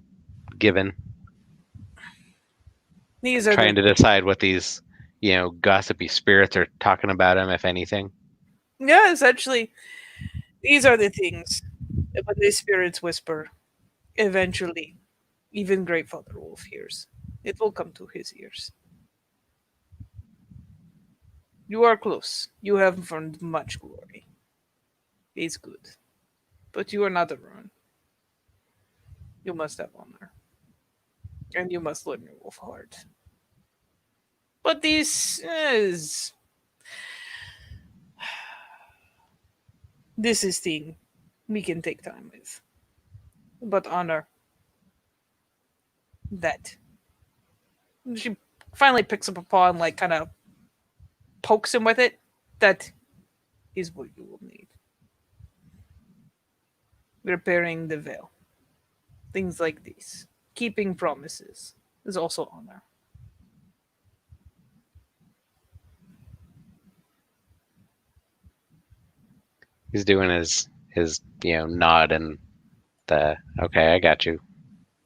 given. These are Trying the to decide what these gossipy spirits are talking about him, if anything. yeah, essentially these are the things that when the spirits whisper, eventually, even Great Father Wolf hears. It will come to his ears. You are close. You have earned much glory. It's good. But you are not a ruin. You must have honor. And you must learn your wolf heart. But this is thing we can take time with. But honor that. She finally picks up a paw and like kind of pokes him with it. That is what you will need. Repairing the veil. Things like these. Keeping promises is also honor. He's doing his nod and the okay, I got you.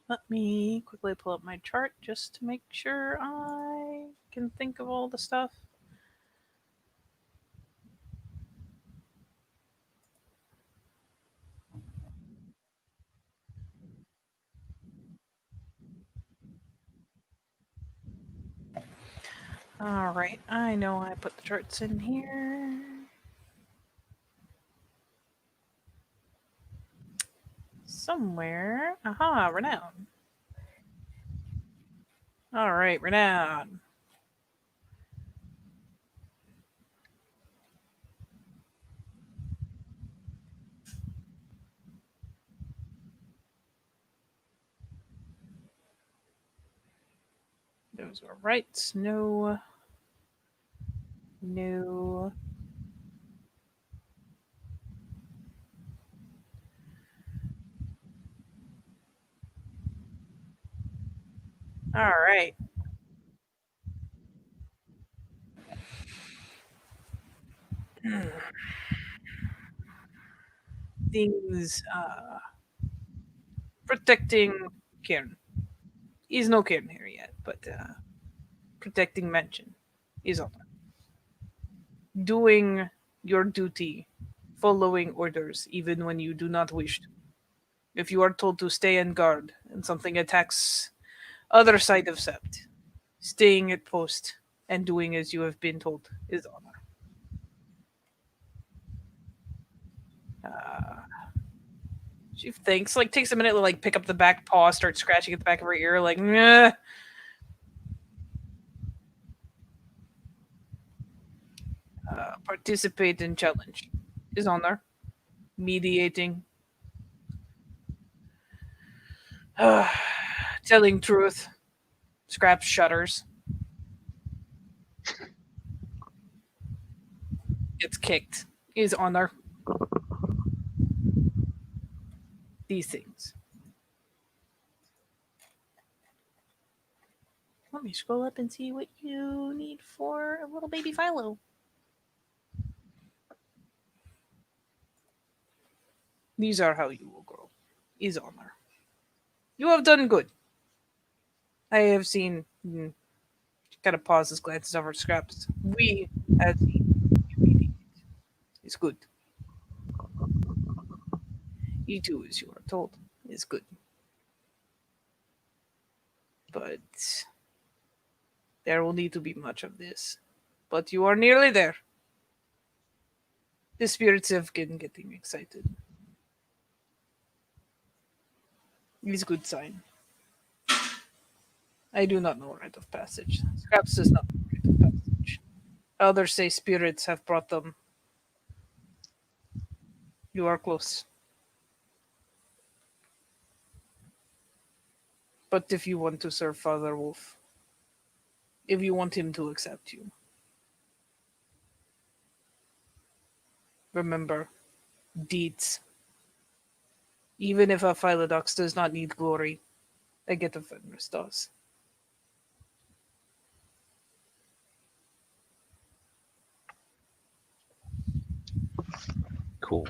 Let me quickly pull up my chart just to make sure I can think of all the stuff. All right, I know I put the charts in here. Somewhere. Aha, Renown. All right, Renown. Those were right. No. No. All right. Things protecting Kieran. He's no Kieran here yet, but protecting Mention is on. Doing your duty, following orders even when you do not wish to. If you are told to stay on guard and something attacks other side of Sept, staying at post and doing as you have been told is honor. Uh, she thinks, like, takes a minute to like pick up the back paw, start scratching at the back of her ear, like, meh. Participate in challenge is honor. Mediating, telling truth, scraps shutters, gets kicked is honor. These things. Let me scroll up and see what you need for a little baby Philo. These are how you will grow. Is honor. You have done good. I have seen. Kind of pauses, glances over scraps. We have seen you mediate. Is good. You do as you are told. Is good. But there will need to be much of this. But you are nearly there. The spirits have been getting excited. Is good sign. I do not know rite of passage. Scraps does not know rite of passage. Others say spirits have brought them. You are close. But if you want to serve Father Wolf, if you want him to accept you, remember, deeds. Even if a Philodox does not need glory, a Get of Fenris does. Cool.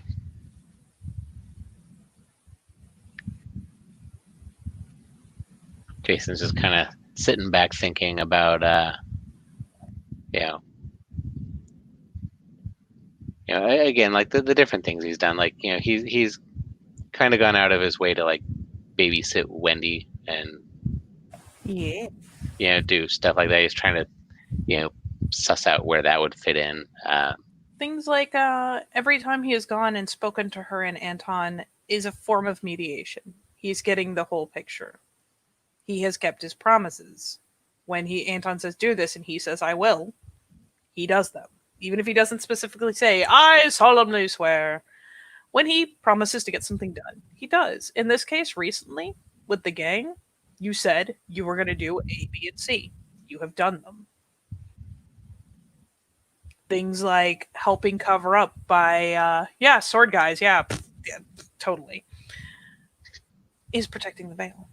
Jason's just kind of sitting back thinking about, you know, again, like the different things he's done. Like, he's kind of gone out of his way to like babysit Wendy and Yeah. do stuff like that. He's trying to suss out where that would fit in. Things like every time he has gone and spoken to her and Anton is a form of mediation. He's getting the whole picture. He has kept his promises. When Anton says do this and he says I will, he does them. Even if he doesn't specifically say, I solemnly swear. When he promises to get something done, he does. In this case, recently, with the gang, you said you were going to do A, B, and C. You have done them. Things like helping cover up by, sword guys, yeah, totally. Is protecting the veil.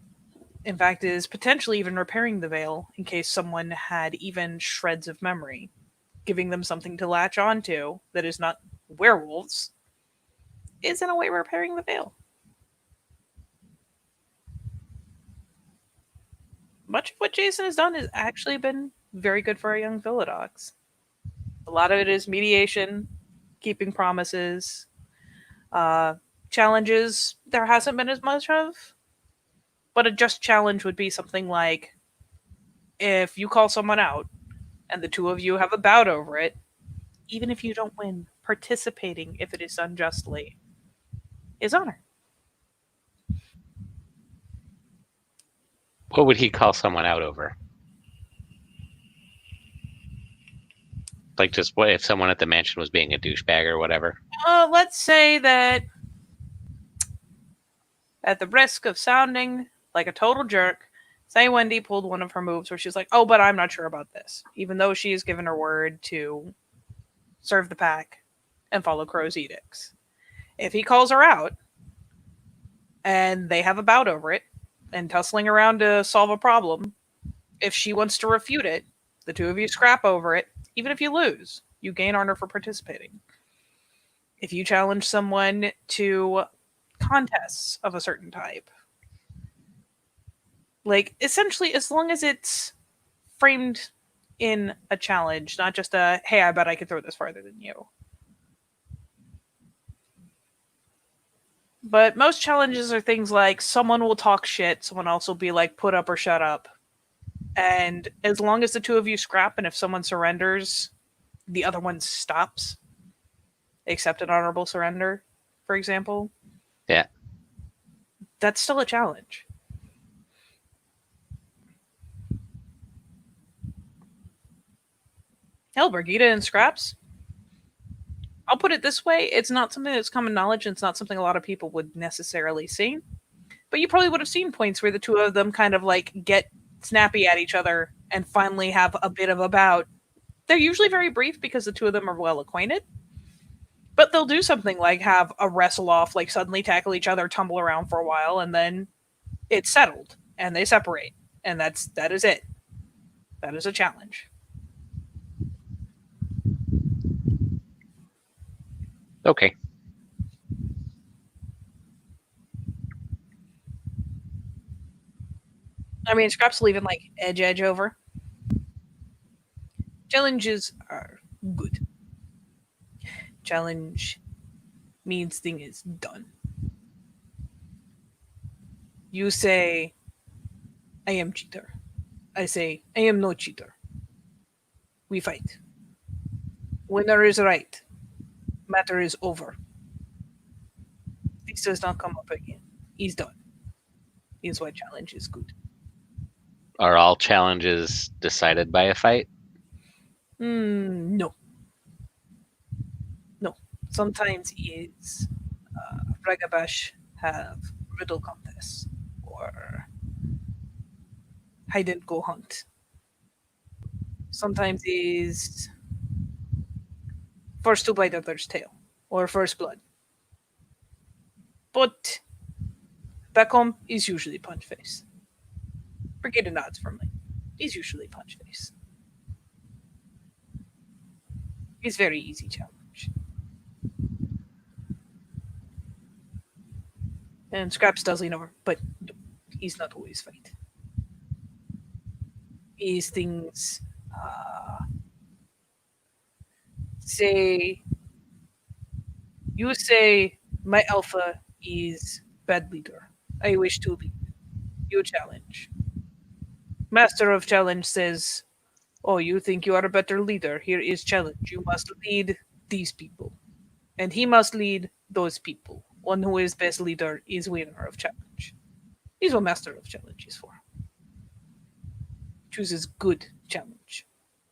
In fact, is potentially even repairing the veil in case someone had even shreds of memory, giving them something to latch onto that is not werewolves, is in a way repairing the veil. Much of what Jason has done has actually been very good for our young Philodox. A lot of it is mediation, keeping promises, challenges. There hasn't been as much of, but a just challenge would be something like if you call someone out and the two of you have a bout over it, even if you don't win, participating if it is unjustly is honor. What would he call someone out over? Like, just what if someone at the mansion was being a douchebag or whatever? Let's say that at the risk of sounding like a total jerk, say Wendy pulled one of her moves where she's like, oh, but I'm not sure about this, even though she has given her word to serve the pack and follow Crow's edicts. If he calls her out and they have a bout over it and tussling around to solve a problem, if she wants to refute it, the two of you scrap over it, even if you lose. you gain honor for participating. If you challenge someone to contests of a certain type, like essentially, as long as it's framed in a challenge, not just a "Hey, I bet I could throw this farther than you." But most challenges are things like someone will talk shit, someone else will be like, "Put up or shut up." And as long as the two of you scrap, and if someone surrenders, the other one stops, accept an honorable surrender, for example, Yeah. that's still a challenge. Hell, Brigida and Scraps. I'll put it this way: it's not something that's common knowledge, and it's not something a lot of people would necessarily see. But you probably would have seen points where the two of them kind of like get snappy at each other and finally have a bit of a bout. They're usually very brief because the two of them are well acquainted. But they'll do something like have a wrestle off, like suddenly tackle each other, tumble around for a while, and then it's settled and they separate. And that is it. That is a challenge. Okay. I mean, Scraps will even like edge over. Challenges are good. Challenge means thing is done. You say, I am cheater. I say, I am no cheater. We fight. Winner is right. Matter is over. This does not come up again. He's done. Is why challenge is good. Are all challenges decided by a fight? No. No. Sometimes is Ragabash have riddle contests or hide and go hunt. Sometimes is first to bite other's tail or first blood. But back home is usually punch face. Brigade nods firmly. He's usually punch face. It's very easy challenge. And Scraps does lean over, but he's not always fight. These things say you say my alpha is bad leader. I wish to lead. You challenge. Master of challenge says, "Oh, you think you are a better leader? Here is challenge. You must lead these people, and he must lead those people. One who is best leader is winner of challenge." He's what master of challenge is for. Chooses good challenge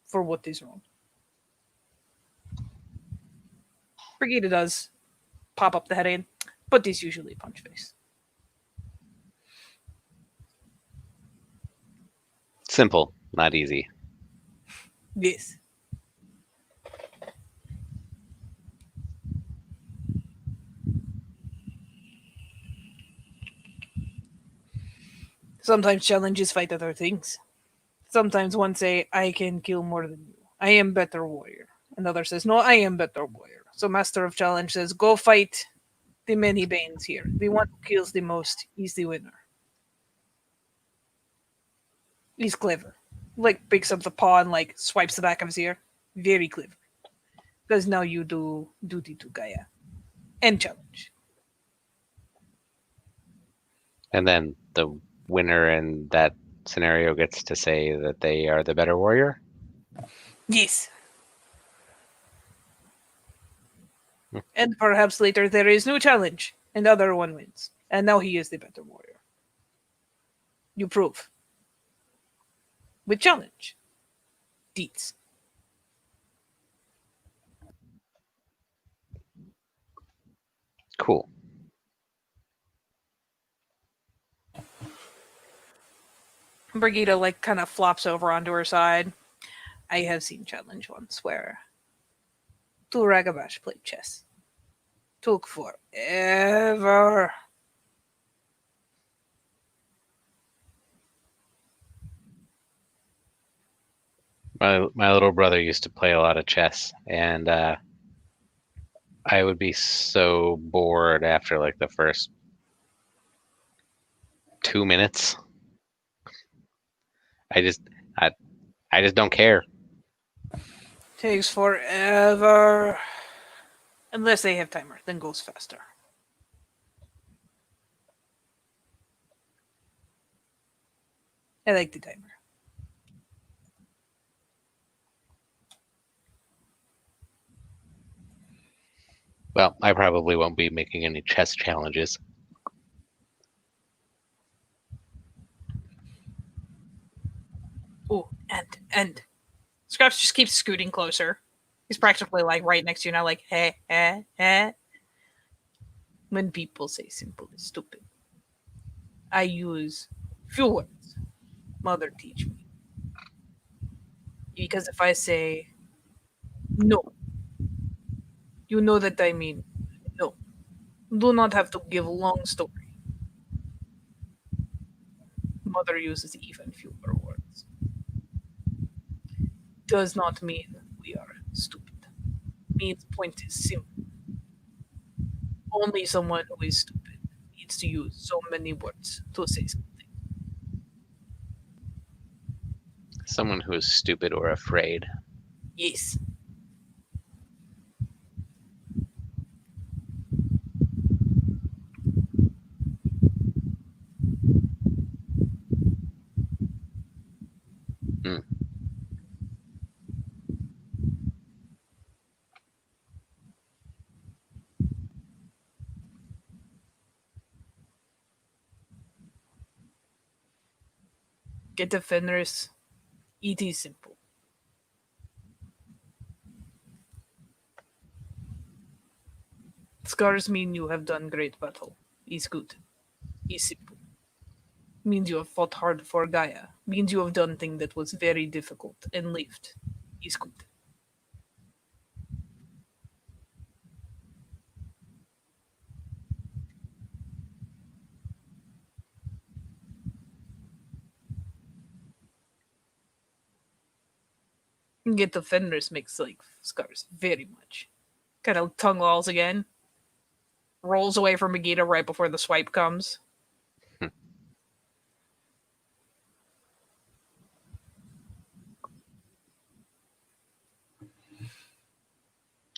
for what is wrong. Brigida does pop up the head in, but is usually punch face. Simple, not easy. Yes. Sometimes challenges fight other things. Sometimes one say, I can kill more than you. I am better warrior. Another says, no, I am better warrior. So Master of Challenge says, go fight the many banes here. The one who kills the most is the winner. He's clever. Like picks up the paw and like swipes the back of his ear. Very clever. Because now you do duty to Gaia. And challenge. And then the winner in that scenario gets to say that they are the better warrior? Yes. And perhaps later there is new challenge, and the other one wins. And now he is the better warrior. You prove. With challenge. Deeds. Cool. Brigida like kind of flops over onto her side. I have seen challenge once where two Ragabash played chess. Took forever. My little brother used to play a lot of chess, and I would be so bored after like the first 2 minutes. I just I, I just don't care. Takes forever. Unless they have timer, then goes faster. I like the timer. Well, I probably won't be making any chess challenges. Oh, and Scraps just keeps scooting closer. He's practically like right next to you now, like hey, hey, hey. When people say simple is stupid, I use few words. Mother teach me. Because if I say no, you know that I mean no. Do not have to give long story. Mother uses even fewer words. Does not mean we are stupid. Means point is simple. Only someone who is stupid needs to use so many words to say something. Someone who is stupid or afraid. Yes. Hmm. Get the Fenris. It is simple. Scars mean you have done great battle. Is good. Is simple. Means you have fought hard for Gaia. Means you have done thing that was very difficult and lived. Is good. Get the Fenris makes like Scars very much. Kind of tongue lolls again. Rolls away from Megiddo right before the swipe comes. Hmm.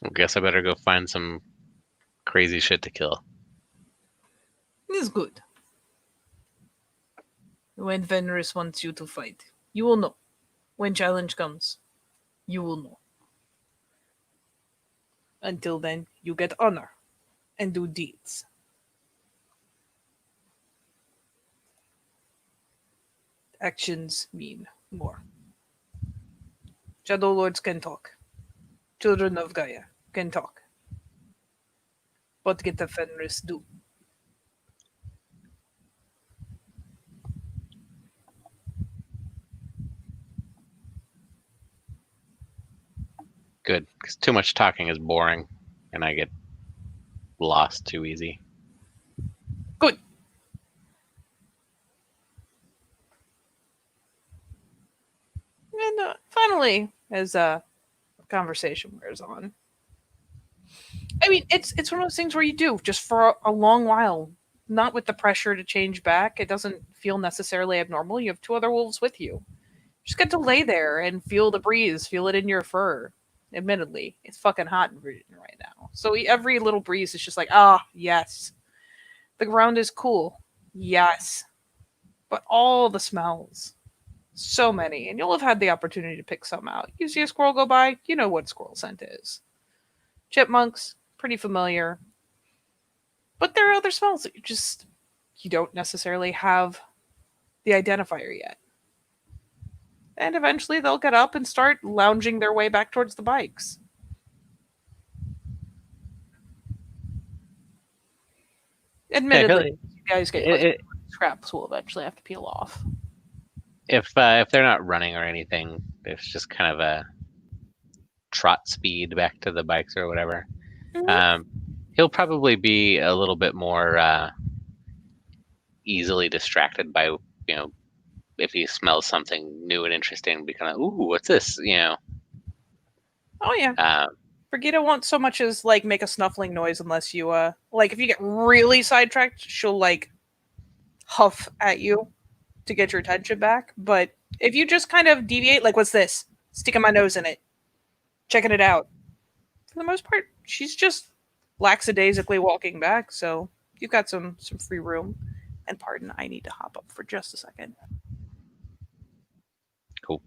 I guess I better go find some crazy shit to kill. Is good. When Fenris wants you to fight, you will know. When challenge comes, you will know. Until then, you get honor and do deeds. Actions mean more. Shadow Lords can talk. Children of Gaia can talk. What get the Fenris do? Good, because too much talking is boring, and I get lost too easy. Good. And finally, as conversation wears on, I mean, it's one of those things where you do just for a long while, not with the pressure to change back. It doesn't feel necessarily abnormal. You have two other wolves with you. Just get to lay there and feel the breeze, feel it in your fur. Admittedly, it's fucking hot in Virginia right now. So every little breeze is just like, ah, yes. The ground is cool. Yes. But all the smells. So many. And you'll have had the opportunity to pick some out. You see a squirrel go by, you know what squirrel scent is. Chipmunks, pretty familiar. But there are other smells that you don't necessarily have the identifier yet. And eventually they'll get up and start lounging their way back towards the bikes. Admittedly, you guys get close. Scraps will eventually have to peel off. If they're not running or anything, it's just kind of a trot speed back to the bikes or whatever. Mhm. He'll probably be a little bit more easily distracted by if he smells something new and interesting, be kind of, ooh, what's this? Oh yeah. Brigida won't so much as like make a snuffling noise unless you like if you get really sidetracked, she'll like huff at you to get your attention back. But if you just kind of deviate, like what's this? Sticking my nose in it, checking it out. For the most part, she's just lackadaisically walking back, so you've got some free room. And pardon, I need to hop up for just a second. Cool.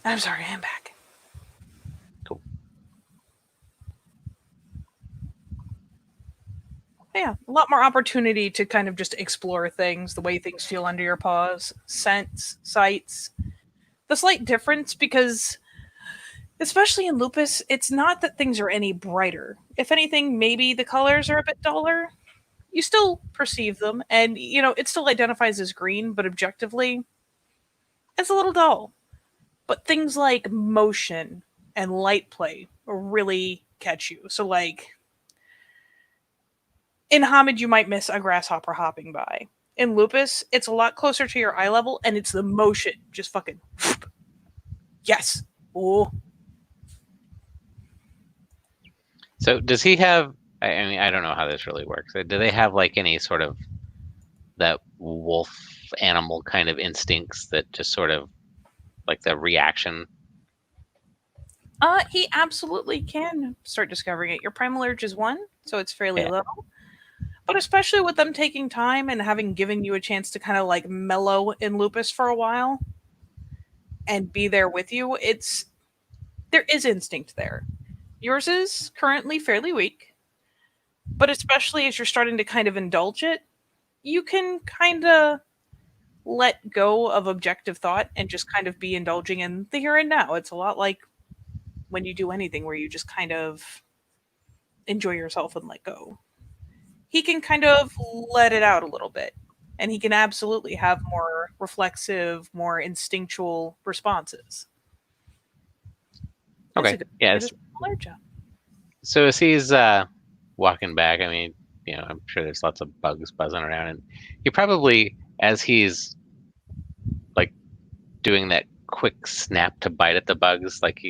I'm sorry, I'm back. Cool. Yeah, a lot more opportunity to kind of just explore things, the way things feel under your paws, scents, sights. The slight difference, because especially in Lupus, it's not that things are any brighter. If anything, maybe the colors are a bit duller. You still perceive them, and it still identifies as green, but objectively, it's a little dull. But things like motion and light play really catch you. So, like, in Hamid, you might miss a grasshopper hopping by. In Lupus, it's a lot closer to your eye level, and it's the motion. Just fucking. Yes. Ooh. So does he have? I mean, I don't know how this really works. Do they have like any sort of that wolf animal kind of instincts that just sort of like the reaction? He absolutely can start discovering it. Your primal urge is 1, so it's fairly Yeah. low. But especially with them taking time and having given you a chance to kind of like mellow in Lupus for a while and be there with you, there is instinct there. Yours is currently fairly weak, but especially as you're starting to kind of indulge it, you can kind of let go of objective thought and just kind of be indulging in the here and now. It's a lot like when you do anything where you just kind of enjoy yourself and let go. He can kind of let it out a little bit, and he can absolutely have more reflexive, more instinctual responses. It's Okay. a good Yes. job. So as he's walking back, I mean, I'm sure there's lots of bugs buzzing around, and he probably, as he's like doing that quick snap to bite at the bugs, like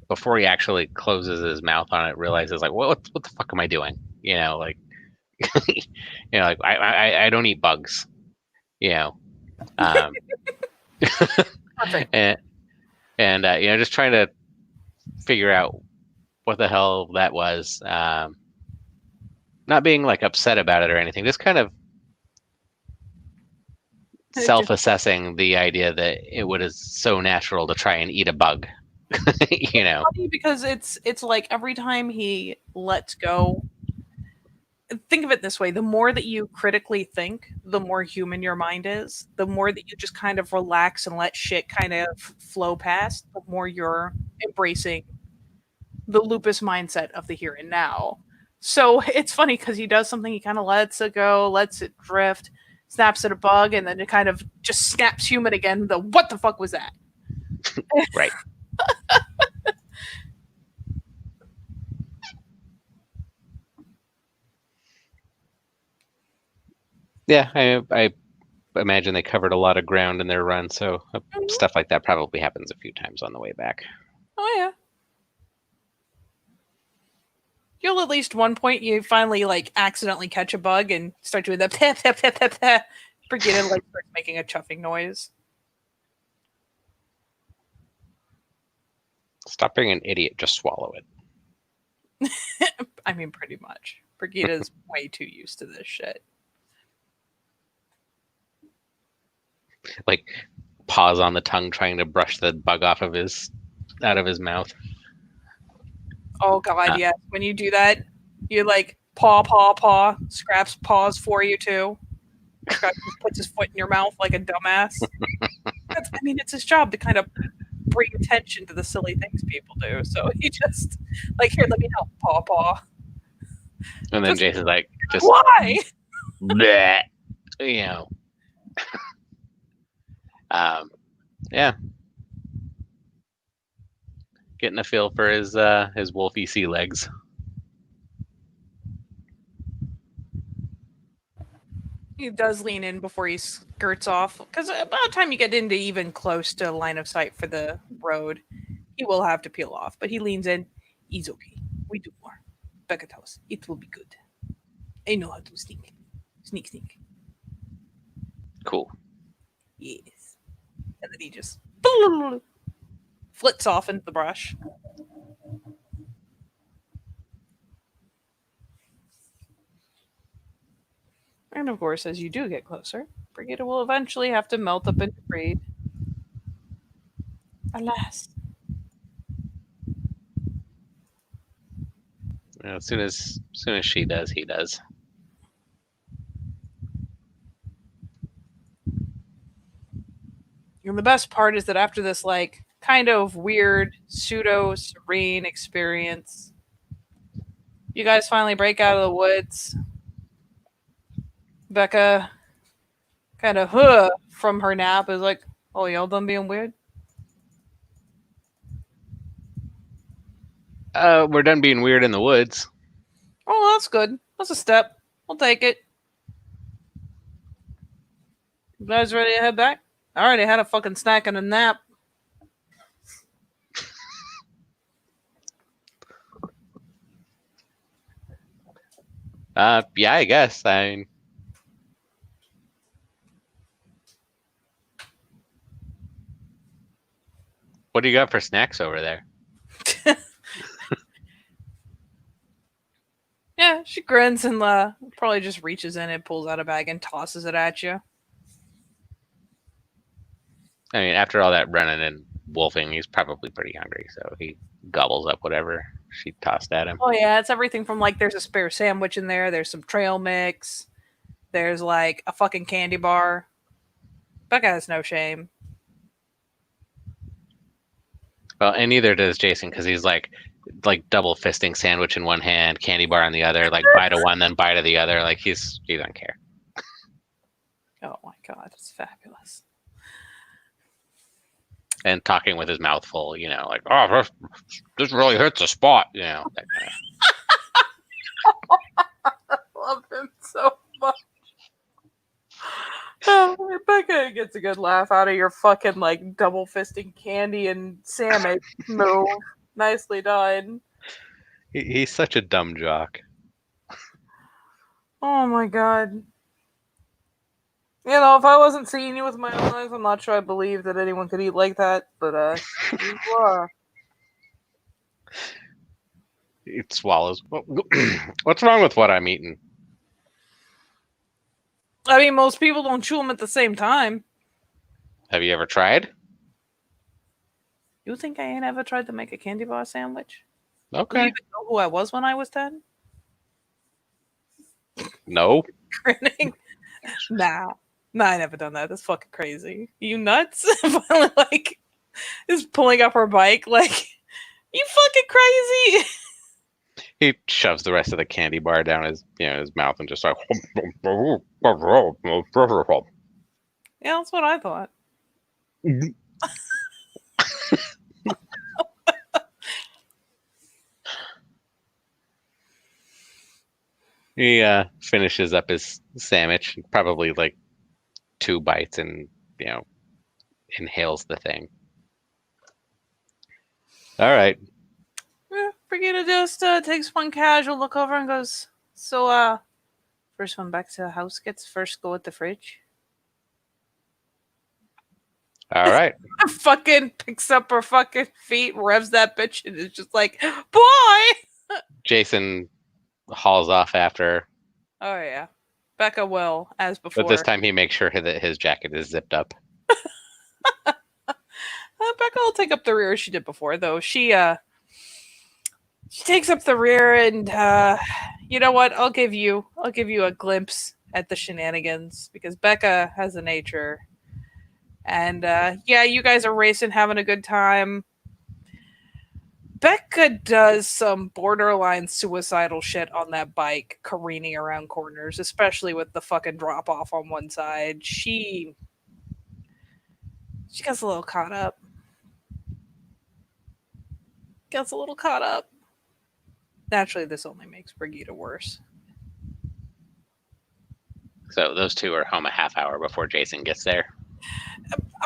before he actually closes his mouth on it, realizes like, what the fuck am I doing? Like, like I don't eat bugs, um, Perfect. and just trying to figure out what the hell that was. Not being like upset about it or anything, just kind of self-assessing the idea that it is so natural to try and eat a bug. Funny because it's like every time he lets go, think of it this way: the more that you critically think, the more human your mind is. The more that you just kind of relax and let shit kind of flow past, the more you're embracing the Lupus mindset of the here and now. So it's funny because he does something, he kind of lets it go, lets it drift, snaps at a bug, and then it kind of just snaps human again. The what the fuck was that? Right. Yeah, I imagine they covered a lot of ground in their run, so stuff like that probably happens a few times on the way back. Oh yeah. You'll at least one point you finally like accidentally catch a bug and start doing the pep pep pep pep pep. Brigida like starts making a chuffing noise. Stop being an idiot. Just swallow it. I mean, pretty much. Brigida's way too used to this shit. Like paws on the tongue, trying to brush the bug out of his mouth. Oh god, yes. When you do that, you like paw, paw, paw. Scraps paws for you too. Scraps just puts his foot in your mouth like a dumbass. I mean, it's his job to kind of bring attention to the silly things people do. So he just like, here, let me help, paw, paw. And then Just- Jason's like, just Why? bleh, you know. Yeah. Getting a feel for his wolfy sea legs. He does lean in before he skirts off, because by the time you get into even close to line of sight for the road, he will have to peel off. But he leans in. He's okay. We do more. Back at house. It will be good. I know how to sneak. Sneak, sneak. Cool. Yes. And then he just flits off into the brush. And of course, as you do get closer, Brigida will eventually have to melt up into breed. Alas. Well, as soon as she does, he does. And the best part is that after this, like, kind of weird, pseudo serene experience, you guys finally break out of the woods. Becca, kind of from her nap, is like, "Oh, y'all done being weird?" We're done being weird in the woods. Oh, that's good. That's a step. We'll take it. You guys ready to head back? I already had a fucking snack and a nap. Yeah, I guess. I mean, what do you got for snacks over there? Yeah, she grins and probably just reaches in and pulls out a bag and tosses it at you. I mean, after all that running and wolfing, he's probably pretty hungry, so he gobbles up whatever she tossed at him. Oh yeah, it's everything from like there's a spare sandwich in there, there's some trail mix, there's like a fucking candy bar. Becca has no shame. Well, and neither does Jason, because he's like double fisting sandwich in one hand, candy bar in the other, like bite of one, then bite of the other. Like he doesn't care. Oh my god, it's fabulous. And talking with his mouth full, you know, like, oh, this really hurts a spot, you know. That kind of. I love him so much. Oh, Becca gets a good laugh out of your fucking like double fisting candy and sandwich move. Nicely done. He's such a dumb jock. Oh my god. You know, if I wasn't seeing you with my own eyes, I'm not sure I believe that anyone could eat like that, but you are. It swallows. What's wrong with what I'm eating? I mean, most people don't chew them at the same time. Have you ever tried? You think I ain't ever tried to make a candy bar sandwich? Do you Okay. even know who I was when I was 10? No. Grinning. Nah, I never done that. That's fucking crazy. You nuts? Finally, like, is pulling up her bike, like, you fucking crazy. He shoves the rest of the candy bar down his mouth and just like. Yeah, that's what I thought. He finishes up his sandwich, probably like 2 bites, and inhales the thing. All right. Yeah, Brigida just takes one casual look over and goes, so, first one back to the house gets first go at the fridge. All right. Fucking picks up her fucking feet, revs that bitch, and is just like, boy! Jason hauls off after her, Oh, yeah. Becca will, as before. but this time he makes sure that his jacket is zipped up. Becca will take up the rear as she did before, though. She takes up the rear, and you know what? I'll give you a glimpse at the shenanigans because Becca has a nature, and yeah, you guys are racing, having a good time. Becca does some borderline suicidal shit on that bike, careening around corners, especially with the fucking drop off on one side. She gets a little caught up. Naturally, this only makes Brigida worse. So those two are home a half hour before Jason gets there.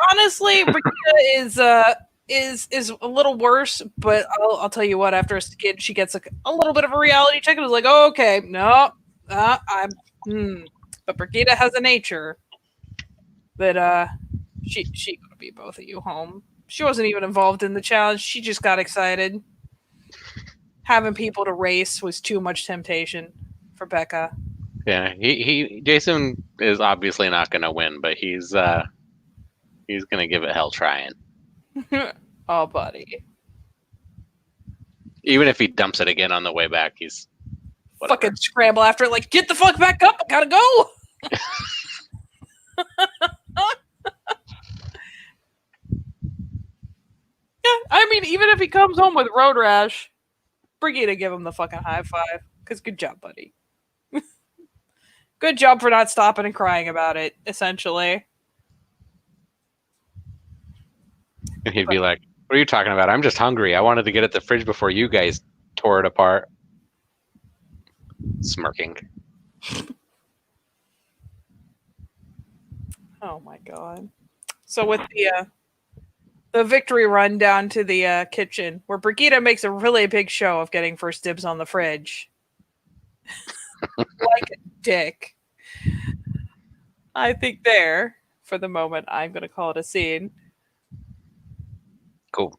Honestly, Brigida is a little worse, but I'll tell you what. After a skid, she gets a little bit of a reality check and is like, "Oh, okay, no, But Brigida has a nature that she gonna be both of you home. She wasn't even involved in the challenge. She just got excited. Having people to race was too much temptation for Becca. Yeah, Jason is obviously not going to win, but he's going to give it hell trying. Oh, buddy. Even if he dumps it again on the way back, he's whatever. Fucking scramble after it, like, get the fuck back up, I gotta go! Yeah, I mean, even if he comes home with road rash, Brigida give him the fucking high five. Because good job, buddy. Good job for not stopping and crying about it, essentially. And he'd be like, what are you talking about? I'm just hungry. I wanted to get at the fridge before you guys tore it apart. Smirking. Oh my god. So with the victory run down to the kitchen, where Brigida makes a really big show of getting first dibs on the fridge. Like a dick. I think there, for the moment, I'm going to call it a scene. Cool.